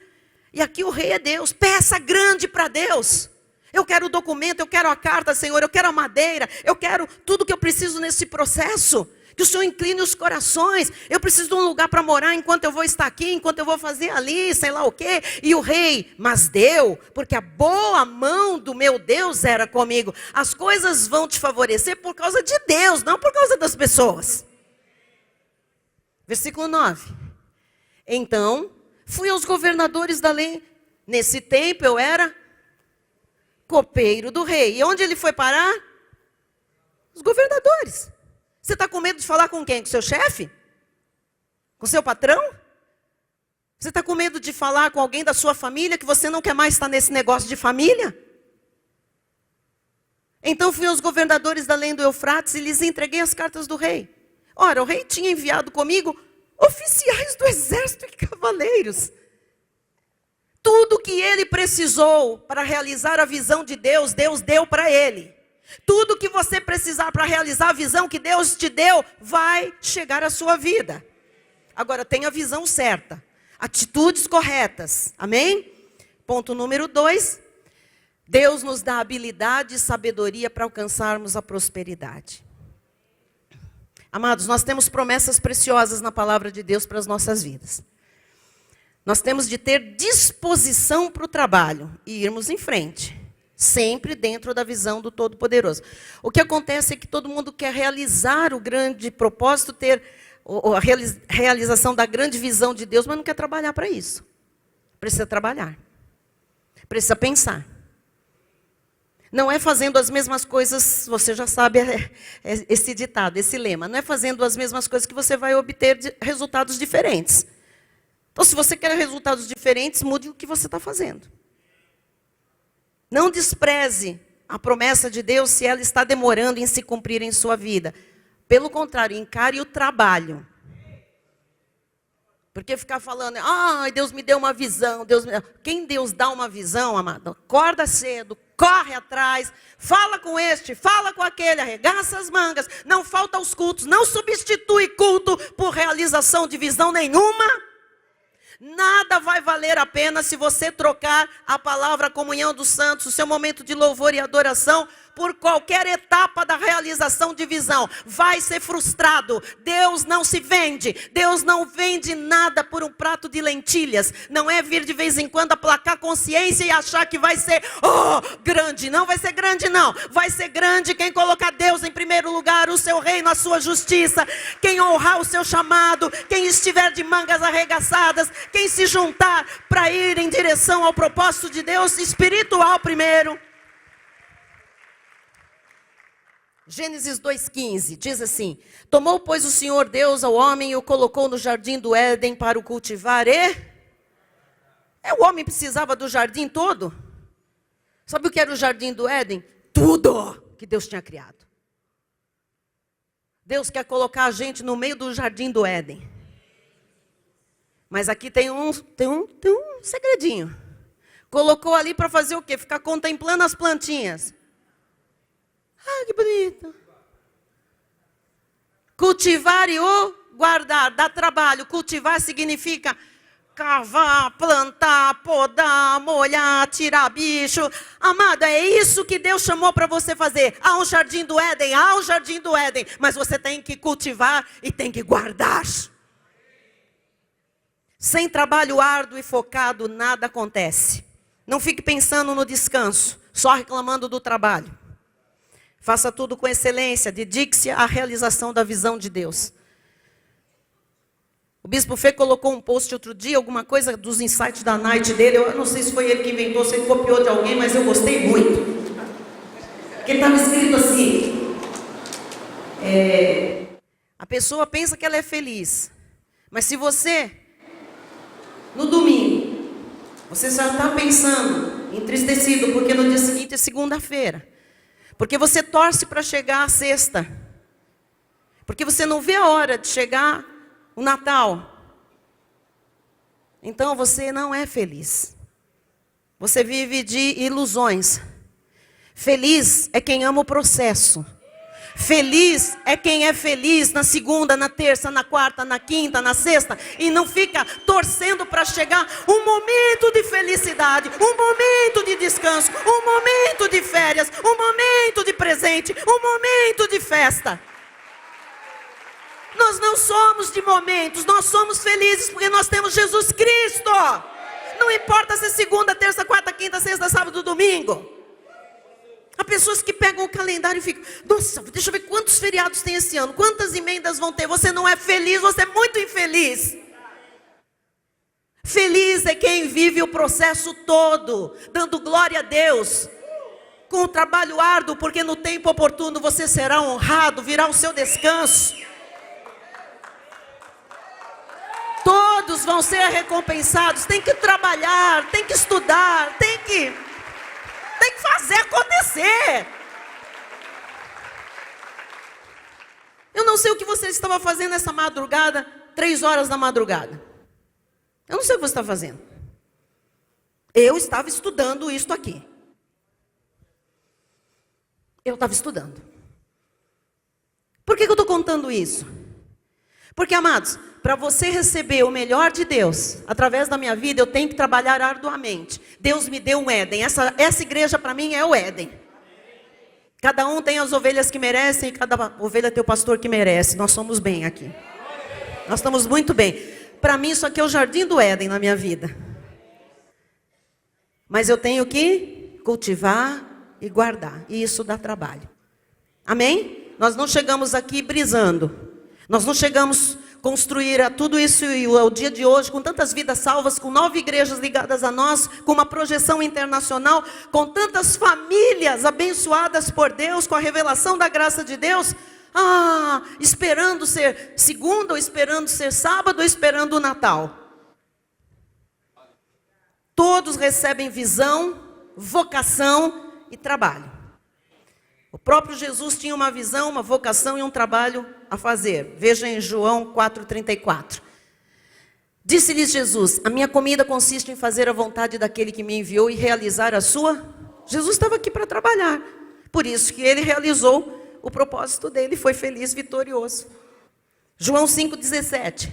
E aqui o rei é Deus. Peça grande para Deus. Eu quero o documento, eu quero a carta, Senhor, eu quero a madeira, eu quero tudo que eu preciso nesse processo. Que o Senhor incline os corações. Eu preciso de um lugar para morar enquanto eu vou estar aqui, enquanto eu vou fazer ali, sei lá o quê. E o rei, mas deu, porque a boa mão do meu Deus era comigo. As coisas vão te favorecer por causa de Deus, não por causa das pessoas. Versículo 9. Então, fui aos governadores da lei. Nesse tempo eu era copeiro do rei. E onde ele foi parar? Os governadores. Você está com medo de falar com quem? Com seu chefe? Com seu patrão? Você está com medo de falar com alguém da sua família que você não quer mais estar nesse negócio de família? Então fui aos governadores da além do Eufrates e lhes entreguei as cartas do rei. Ora, o rei tinha enviado comigo oficiais do exército e cavaleiros. Tudo que ele precisou para realizar a visão de Deus, Deus deu para ele. Tudo que você precisar para realizar a visão que Deus te deu, vai chegar à sua vida. Agora, tenha a visão certa. Atitudes corretas. Amém? Ponto número 2. Deus nos dá habilidade e sabedoria para alcançarmos a prosperidade. Amados, nós temos promessas preciosas na palavra de Deus para as nossas vidas. Nós temos de ter disposição para o trabalho e irmos em frente. Sempre dentro da visão do Todo-Poderoso. O que acontece é que todo mundo quer realizar o grande propósito, ter a realização da grande visão de Deus, mas não quer trabalhar para isso. Precisa trabalhar. Precisa pensar. Não é fazendo as mesmas coisas, você já sabe esse ditado, esse lema. Não é fazendo as mesmas coisas que você vai obter resultados diferentes. Então, se você quer resultados diferentes, mude o que você está fazendo. Não despreze a promessa de Deus se ela está demorando em se cumprir em sua vida. Pelo contrário, encare o trabalho. Porque ficar falando, Deus me deu uma visão. Quem Deus dá uma visão, amado, acorda cedo, corre atrás, fala com este, fala com aquele, arregaça as mangas, não falta aos cultos, não substitui culto por realização de visão nenhuma. Nada vai valer a pena se você trocar a palavra comunhão dos santos, o seu momento de louvor e adoração, por qualquer etapa da realização de visão. Vai ser frustrado. Deus não se vende. Deus não vende nada por um prato de lentilhas. Não é vir de vez em quando aplacar consciência e achar que vai ser grande. Não vai ser grande, não. Vai ser grande quem colocar Deus em primeiro lugar, o seu reino, a sua justiça. Quem honrar o seu chamado. Quem estiver de mangas arregaçadas. Quem se juntar para ir em direção ao propósito de Deus espiritual primeiro. Gênesis 2,15 diz assim: tomou, pois, o Senhor Deus ao homem e o colocou no jardim do Éden para o cultivar o homem precisava do jardim todo? Sabe o que era o jardim do Éden? Tudo que Deus tinha criado. Deus quer colocar a gente no meio do jardim do Éden. Mas aqui tem um segredinho. Colocou ali para fazer o quê? Ficar contemplando as plantinhas. Que bonito. Cultivar e guardar, dá trabalho. Cultivar significa cavar, plantar, podar, molhar, tirar bicho. Amada, é isso que Deus chamou para você fazer. Há um jardim do Éden, mas você tem que cultivar e tem que guardar. Sem trabalho árduo e focado, nada acontece. Não fique pensando no descanso, só reclamando do trabalho. Faça tudo com excelência, dedique-se à realização da visão de Deus. O Bispo Fê colocou um post outro dia, alguma coisa dos insights da night dele. Eu não sei se foi ele que inventou, se ele copiou de alguém, mas eu gostei muito. Porque estava escrito assim. A pessoa pensa que ela é feliz. Mas se você, no domingo, você já está pensando, entristecido, porque no dia seguinte é segunda-feira. Porque você torce para chegar a sexta. Porque você não vê a hora de chegar o Natal. Então você não é feliz. Você vive de ilusões. Feliz é quem ama o processo. Feliz é quem é feliz na segunda, na terça, na quarta, na quinta, na sexta. E não fica torcendo para chegar um momento de felicidade, um momento de descanso, um momento de férias, um momento de presente, um momento de festa. Nós não somos de momentos, nós somos felizes porque nós temos Jesus Cristo. Não importa se é segunda, terça, quarta, quinta, sexta, sábado, domingo. Há pessoas que pegam o calendário e ficam, nossa, deixa eu ver quantos feriados tem esse ano, quantas emendas vão ter. Você não é feliz, você é muito infeliz. Feliz é quem vive o processo todo, dando glória a Deus. com o trabalho árduo, porque no tempo oportuno você será honrado, virá o seu descanso. Todos vão ser recompensados. Tem que trabalhar, tem que estudar, tem que fazer acontecer. Eu não sei o que você estava fazendo essa madrugada, 3 horas da madrugada. Eu não sei o que você está fazendo. Eu estava estudando isto aqui. Eu estava estudando. Por que eu estou contando isso? Porque, amados, para você receber o melhor de Deus, através da minha vida, eu tenho que trabalhar arduamente. Deus me deu um Éden. Essa igreja para mim é o Éden. Cada um tem as ovelhas que merecem, e cada ovelha tem o pastor que merece. Nós somos bem aqui. Nós estamos muito bem. Para mim, isso aqui é o jardim do Éden na minha vida. Mas eu tenho que cultivar e guardar. E isso dá trabalho. Amém? Nós não chegamos aqui brisando. Nós não chegamos a construir tudo isso e o dia de hoje, com tantas vidas salvas, com 9 igrejas ligadas a nós, com uma projeção internacional, com tantas famílias abençoadas por Deus, com a revelação da graça de Deus, esperando ser segunda, ou esperando ser sábado, ou esperando o Natal. Todos recebem visão, vocação e trabalho. O próprio Jesus tinha uma visão, uma vocação e um trabalho a fazer. Veja em João 4,34. Disse-lhes Jesus: a minha comida consiste em fazer a vontade daquele que me enviou e realizar a sua. Jesus estava aqui para trabalhar. Por isso que ele realizou o propósito dele, foi feliz, vitorioso. João 5,17.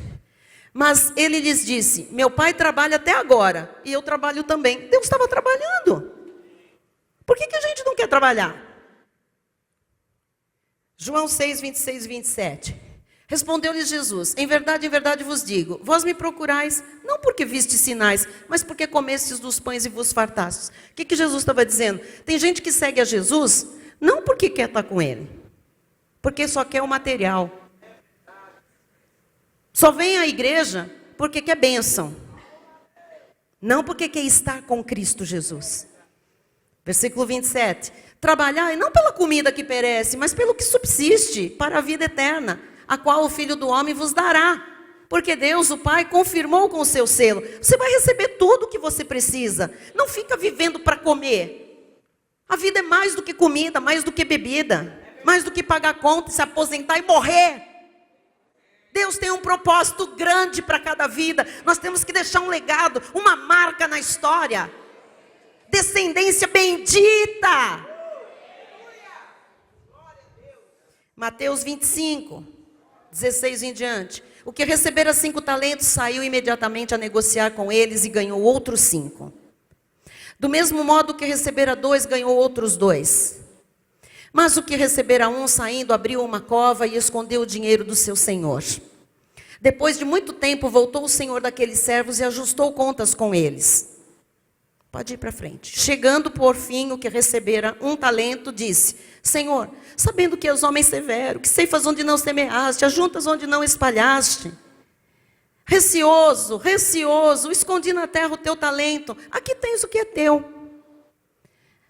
Mas ele lhes disse: meu pai trabalha até agora e eu trabalho também. Deus estava trabalhando. Por que a gente não quer trabalhar? João 6, 26 e 27. Respondeu-lhes Jesus: em verdade vos digo, vós me procurais, não porque vistes sinais, mas porque comestes dos pães e vos fartastes. O que Jesus estava dizendo? Tem gente que segue a Jesus, não porque quer estar com ele, porque só quer o material. Só vem à igreja porque quer bênção, não porque quer estar com Cristo Jesus. Versículo 27. Trabalhai não pela comida que perece, mas pelo que subsiste para a vida eterna, a qual o Filho do Homem vos dará. Porque Deus, o Pai, confirmou com o seu selo. Você vai receber tudo o que você precisa. Não fica vivendo para comer. A vida é mais do que comida, mais do que bebida, mais do que pagar conta, se aposentar e morrer. Deus tem um propósito grande para cada vida. Nós temos que deixar um legado, uma marca na história. Descendência bendita. Mateus 25, 16 em diante. O que recebera 5 talentos saiu imediatamente a negociar com eles e ganhou outros 5. Do mesmo modo que recebera 2, ganhou outros 2. Mas o que recebera 1, saindo, abriu uma cova e escondeu o dinheiro do seu senhor. Depois de muito tempo, voltou o senhor daqueles servos e ajustou contas com eles. Pode ir para frente. Chegando por fim o que recebera 1 talento, disse: Senhor, sabendo que és homem severo, que ceifas onde não semeaste, ajuntas onde não espalhaste. Receoso, escondi na terra o teu talento, aqui tens o que é teu.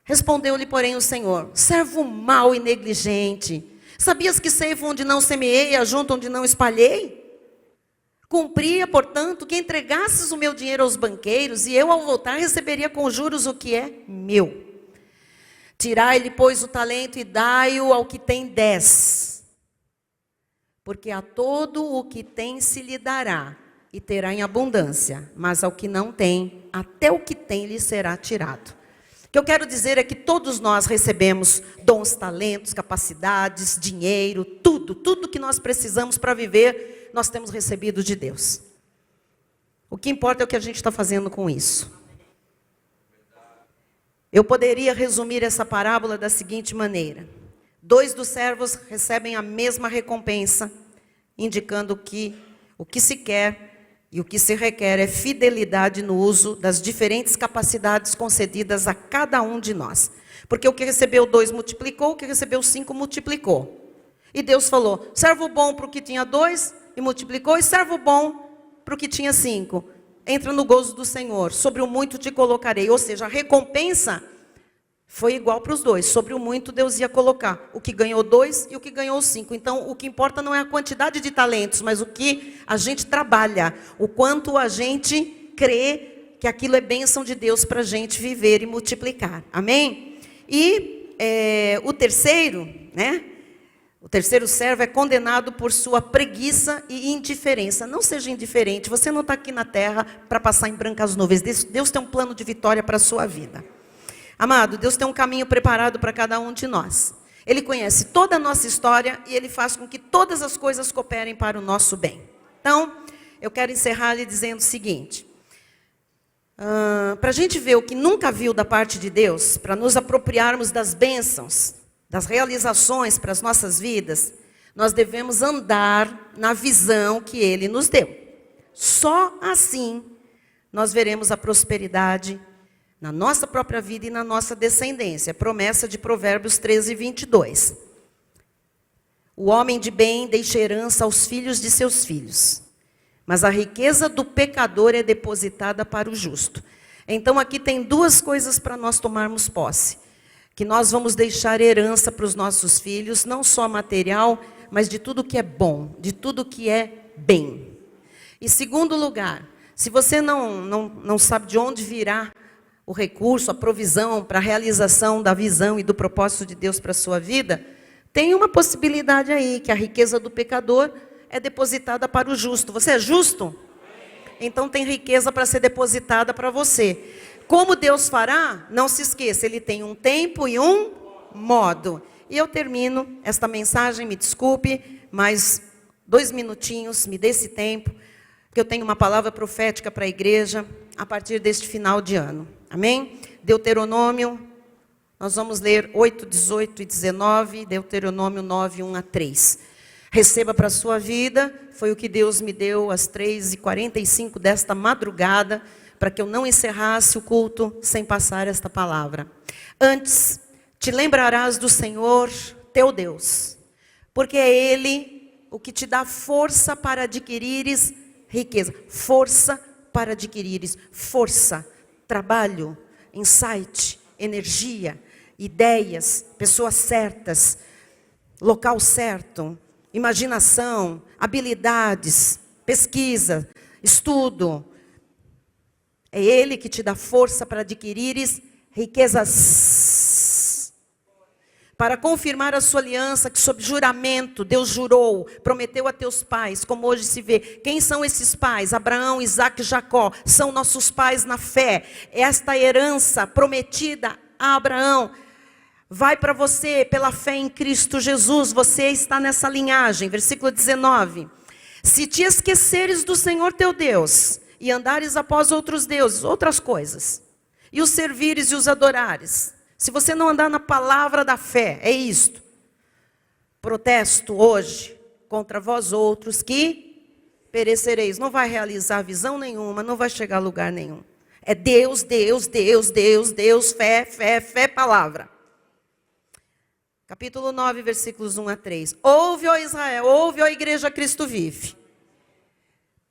Respondeu-lhe, porém, o Senhor: servo mau e negligente, sabias que ceifo onde não semeei e ajunto onde não espalhei? Cumpria, portanto, que entregasses o meu dinheiro aos banqueiros, e eu, ao voltar, receberia com juros o que é meu. Tirai-lhe, pois, o talento e dai-o ao que tem 10. Porque a todo o que tem se lhe dará, e terá em abundância, mas ao que não tem, até o que tem lhe será tirado. O que eu quero dizer é que todos nós recebemos dons, talentos, capacidades, dinheiro, tudo que nós precisamos para viver, nós temos recebido de Deus. O que importa é o que a gente está fazendo com isso. Eu poderia resumir essa parábola da seguinte maneira: 2 dos servos recebem a mesma recompensa, indicando que o que se quer e o que se requer é fidelidade no uso das diferentes capacidades concedidas a cada um de nós. Porque o que recebeu 2 multiplicou, o que recebeu 5 multiplicou. E Deus falou: servo bom para o que tinha 2 e multiplicou, e servo bom para o que tinha 5. Entra no gozo do Senhor, sobre o muito te colocarei. Ou seja, a recompensa Foi igual para os dois. Sobre o muito, Deus ia colocar o que ganhou 2 e o que ganhou 5. Então, o que importa não é a quantidade de talentos, mas o que a gente trabalha. O quanto a gente crê que aquilo é bênção de Deus para a gente viver e multiplicar. Amém? E o terceiro, né? O terceiro servo é condenado por sua preguiça e indiferença. Não seja indiferente. Você não está aqui na terra para passar em brancas nuvens. Deus tem um plano de vitória para a sua vida. Amado, Deus tem um caminho preparado para cada um de nós. Ele conhece toda a nossa história e Ele faz com que todas as coisas cooperem para o nosso bem. Então, eu quero encerrar lhe dizendo o seguinte. Para a gente ver o que nunca viu da parte de Deus, para nos apropriarmos das bênçãos, das realizações para as nossas vidas, nós devemos andar na visão que Ele nos deu. Só assim nós veremos a prosperidade na nossa própria vida e na nossa descendência. Promessa de Provérbios 13, 22. O homem de bem deixa herança aos filhos de seus filhos, mas a riqueza do pecador é depositada para o justo. Então aqui tem duas coisas para nós tomarmos posse. Que nós vamos deixar herança para os nossos filhos, não só material, mas de tudo que é bom, de tudo que é bem. E segundo lugar, se você não sabe de onde virá o recurso, a provisão para a realização da visão e do propósito de Deus para a sua vida, tem uma possibilidade aí, que a riqueza do pecador é depositada para o justo. Você é justo? Então tem riqueza para ser depositada para você. Como Deus fará? Não se esqueça, Ele tem um tempo e um modo. E eu termino esta mensagem, me desculpe, mas 2 minutinhos, me dê esse tempo, que eu tenho uma palavra profética para a igreja a partir deste final de ano. Amém? Deuteronômio, nós vamos ler 8, 18 e 19, Deuteronômio 9, 1 a 3. Receba para a sua vida, foi o que Deus me deu às 3h45 desta madrugada, para que eu não encerrasse o culto sem passar esta palavra. Antes, te lembrarás do Senhor, teu Deus, porque é Ele o que te dá força para adquirires riqueza. Força para adquirires, força, trabalho, insight, energia, ideias, pessoas certas, local certo, imaginação, habilidades, pesquisa, estudo. É Ele que te dá força para adquirires riquezas. Para confirmar a sua aliança, que sob juramento Deus jurou, prometeu a teus pais, como hoje se vê. Quem são esses pais? Abraão, Isaque e Jacó. São nossos pais na fé. Esta herança prometida a Abraão vai para você pela fé em Cristo Jesus. Você está nessa linhagem. Versículo 19. Se te esqueceres do Senhor teu Deus e andares após outros deuses, outras coisas, e os servires e os adorares, se você não andar na palavra da fé, é isto. Protesto hoje contra vós outros que perecereis. Não vai realizar visão nenhuma, não vai chegar a lugar nenhum. É Deus, Deus, Deus, Deus, Deus, fé, fé, fé, palavra. Capítulo 9, versículos 1 a 3. Ouve, ó Israel, ouve, ó igreja Cristo vive.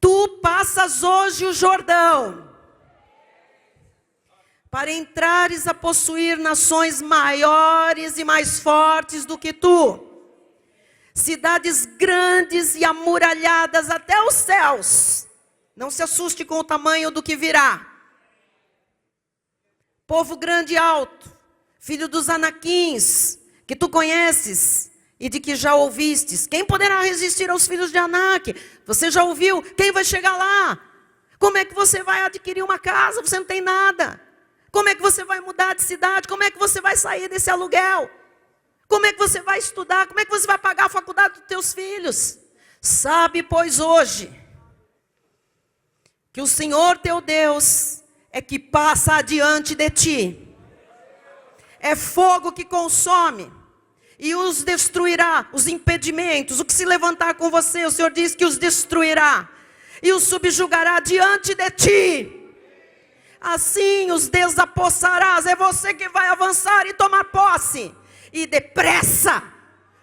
Tu passas hoje o Jordão, para entrares a possuir nações maiores e mais fortes do que tu. Cidades grandes e amuralhadas até os céus. Não se assuste com o tamanho do que virá. Povo grande e alto, filho dos Anaquins, que tu conheces e de que já ouvistes. Quem poderá resistir aos filhos de Anak? Você já ouviu? Quem vai chegar lá? Como é que você vai adquirir uma casa? Você não tem nada. Como é que você vai mudar de cidade? Como é que você vai sair desse aluguel? Como é que você vai estudar? Como é que você vai pagar a faculdade dos teus filhos? Sabe, pois, hoje, que o Senhor teu Deus é que passa adiante de ti. É fogo que consome e os destruirá, os impedimentos, o que se levantar com você, o Senhor diz que os destruirá e os subjugará diante de ti. Assim os desapossarás, é você que vai avançar e tomar posse. E depressa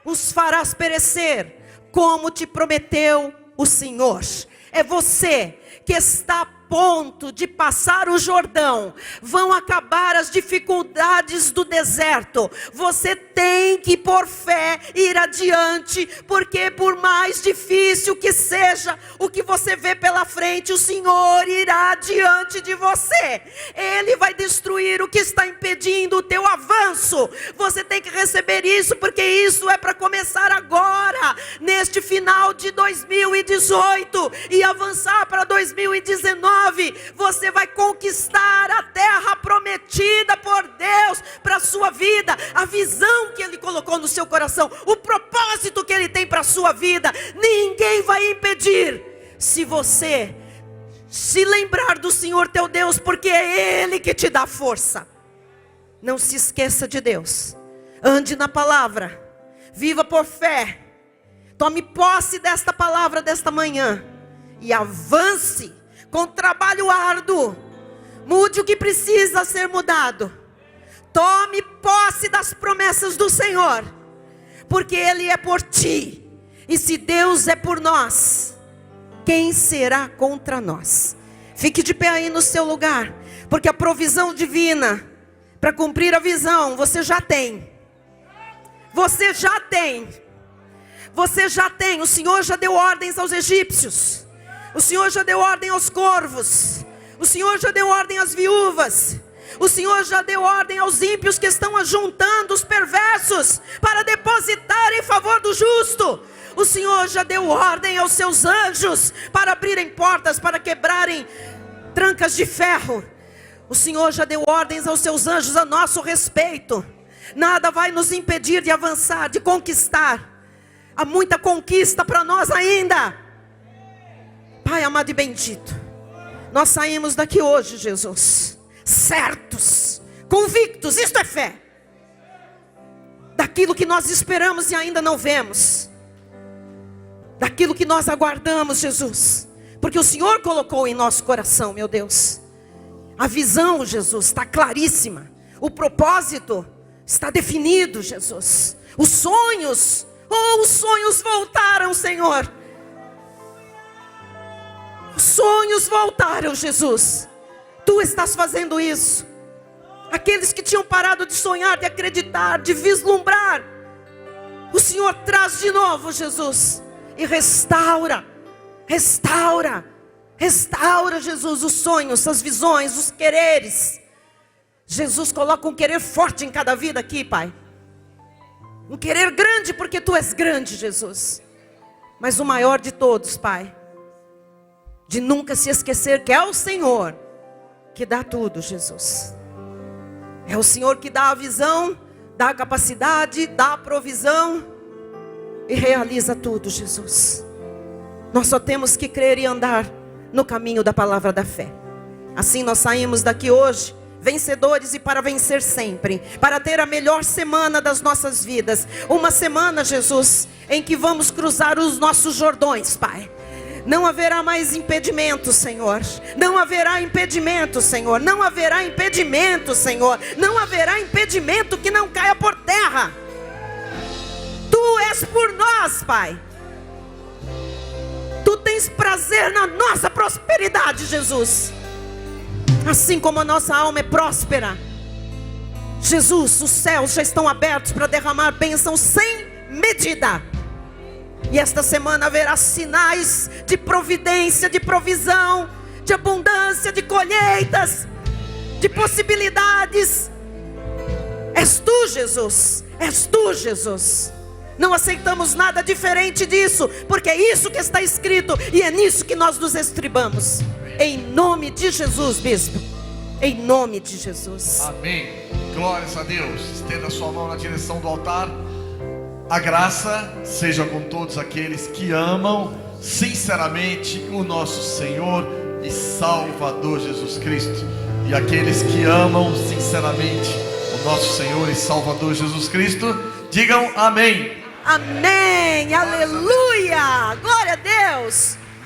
os farás perecer, como te prometeu o Senhor. É você que está ponto de passar o Jordão, vão acabar as dificuldades do deserto, você tem que por fé ir adiante, porque por mais difícil que seja o que você vê pela frente, o Senhor irá diante de você. Ele vai destruir o que está impedindo o teu avanço. Você tem que receber isso, porque isso é para começar agora, neste final de 2018 e avançar para 2019. Você vai conquistar a terra prometida por Deus para a sua vida, a visão que Ele colocou no seu coração, o propósito que Ele tem para a sua vida. Ninguém vai impedir, se você se lembrar do Senhor teu Deus, porque é Ele que te dá força. Não se esqueça de Deus, ande na palavra, viva por fé, tome posse desta palavra desta manhã e avance com trabalho árduo. Mude o que precisa ser mudado. Tome posse das promessas do Senhor, porque Ele é por ti. E se Deus é por nós, quem será contra nós? Fique de pé aí no seu lugar, porque a provisão divina para cumprir a visão você já tem. Você já tem. Você já tem. O Senhor já deu ordens aos egípcios. O Senhor já deu ordem aos corvos. O Senhor já deu ordem às viúvas. O Senhor já deu ordem aos ímpios que estão ajuntando os perversos para depositar em favor do justo. O Senhor já deu ordem aos seus anjos para abrirem portas, para quebrarem trancas de ferro. O Senhor já deu ordens aos seus anjos a nosso respeito. Nada vai nos impedir de avançar, de conquistar. Há muita conquista para nós ainda. Pai amado e bendito, nós saímos daqui hoje, Jesus, certos, convictos, isto é fé, daquilo que nós esperamos e ainda não vemos, daquilo que nós aguardamos, Jesus, porque o Senhor colocou em nosso coração, meu Deus. A visão, Jesus, está claríssima, o propósito está definido, Jesus. Os sonhos voltaram, Senhor. Os sonhos voltaram, Jesus. Tu estás fazendo isso. Aqueles que tinham parado de sonhar, de acreditar, de vislumbrar, o Senhor traz de novo, Jesus, e restaura, Jesus, os sonhos, as visões, os quereres. Jesus, coloca um querer forte em cada vida aqui, Pai. Um querer grande, porque Tu és grande, Jesus. Mas o maior de todos, Pai, de nunca se esquecer que é o Senhor que dá tudo, Jesus. É o Senhor que dá a visão, dá a capacidade, dá a provisão e realiza tudo, Jesus. Nós só temos que crer e andar no caminho da palavra da fé. Assim nós saímos daqui hoje vencedores e para vencer sempre, para ter a melhor semana das nossas vidas. Uma semana, Jesus, em que vamos cruzar os nossos Jordões, Pai. Não haverá mais impedimento, Senhor. Não haverá impedimento, Senhor. Não haverá impedimento, Senhor. Não haverá impedimento que não caia por terra. Tu és por nós, Pai. Tu tens prazer na nossa prosperidade, Jesus. Assim como a nossa alma é próspera, Jesus, os céus já estão abertos para derramar bênçãos sem medida. E esta semana haverá sinais de providência, de provisão, de abundância, de colheitas, de possibilidades. És Tu, Jesus. És Tu, Jesus. Não aceitamos nada diferente disso, porque é isso que está escrito e é nisso que nós nos estribamos. Em nome de Jesus, bispo. Em nome de Jesus. Amém. Glórias a Deus. Estenda sua mão na direção do altar. A graça seja com todos aqueles que amam sinceramente o nosso Senhor e Salvador Jesus Cristo. E aqueles que amam sinceramente o nosso Senhor e Salvador Jesus Cristo, digam amém. Amém. Aleluia. Glória a Deus.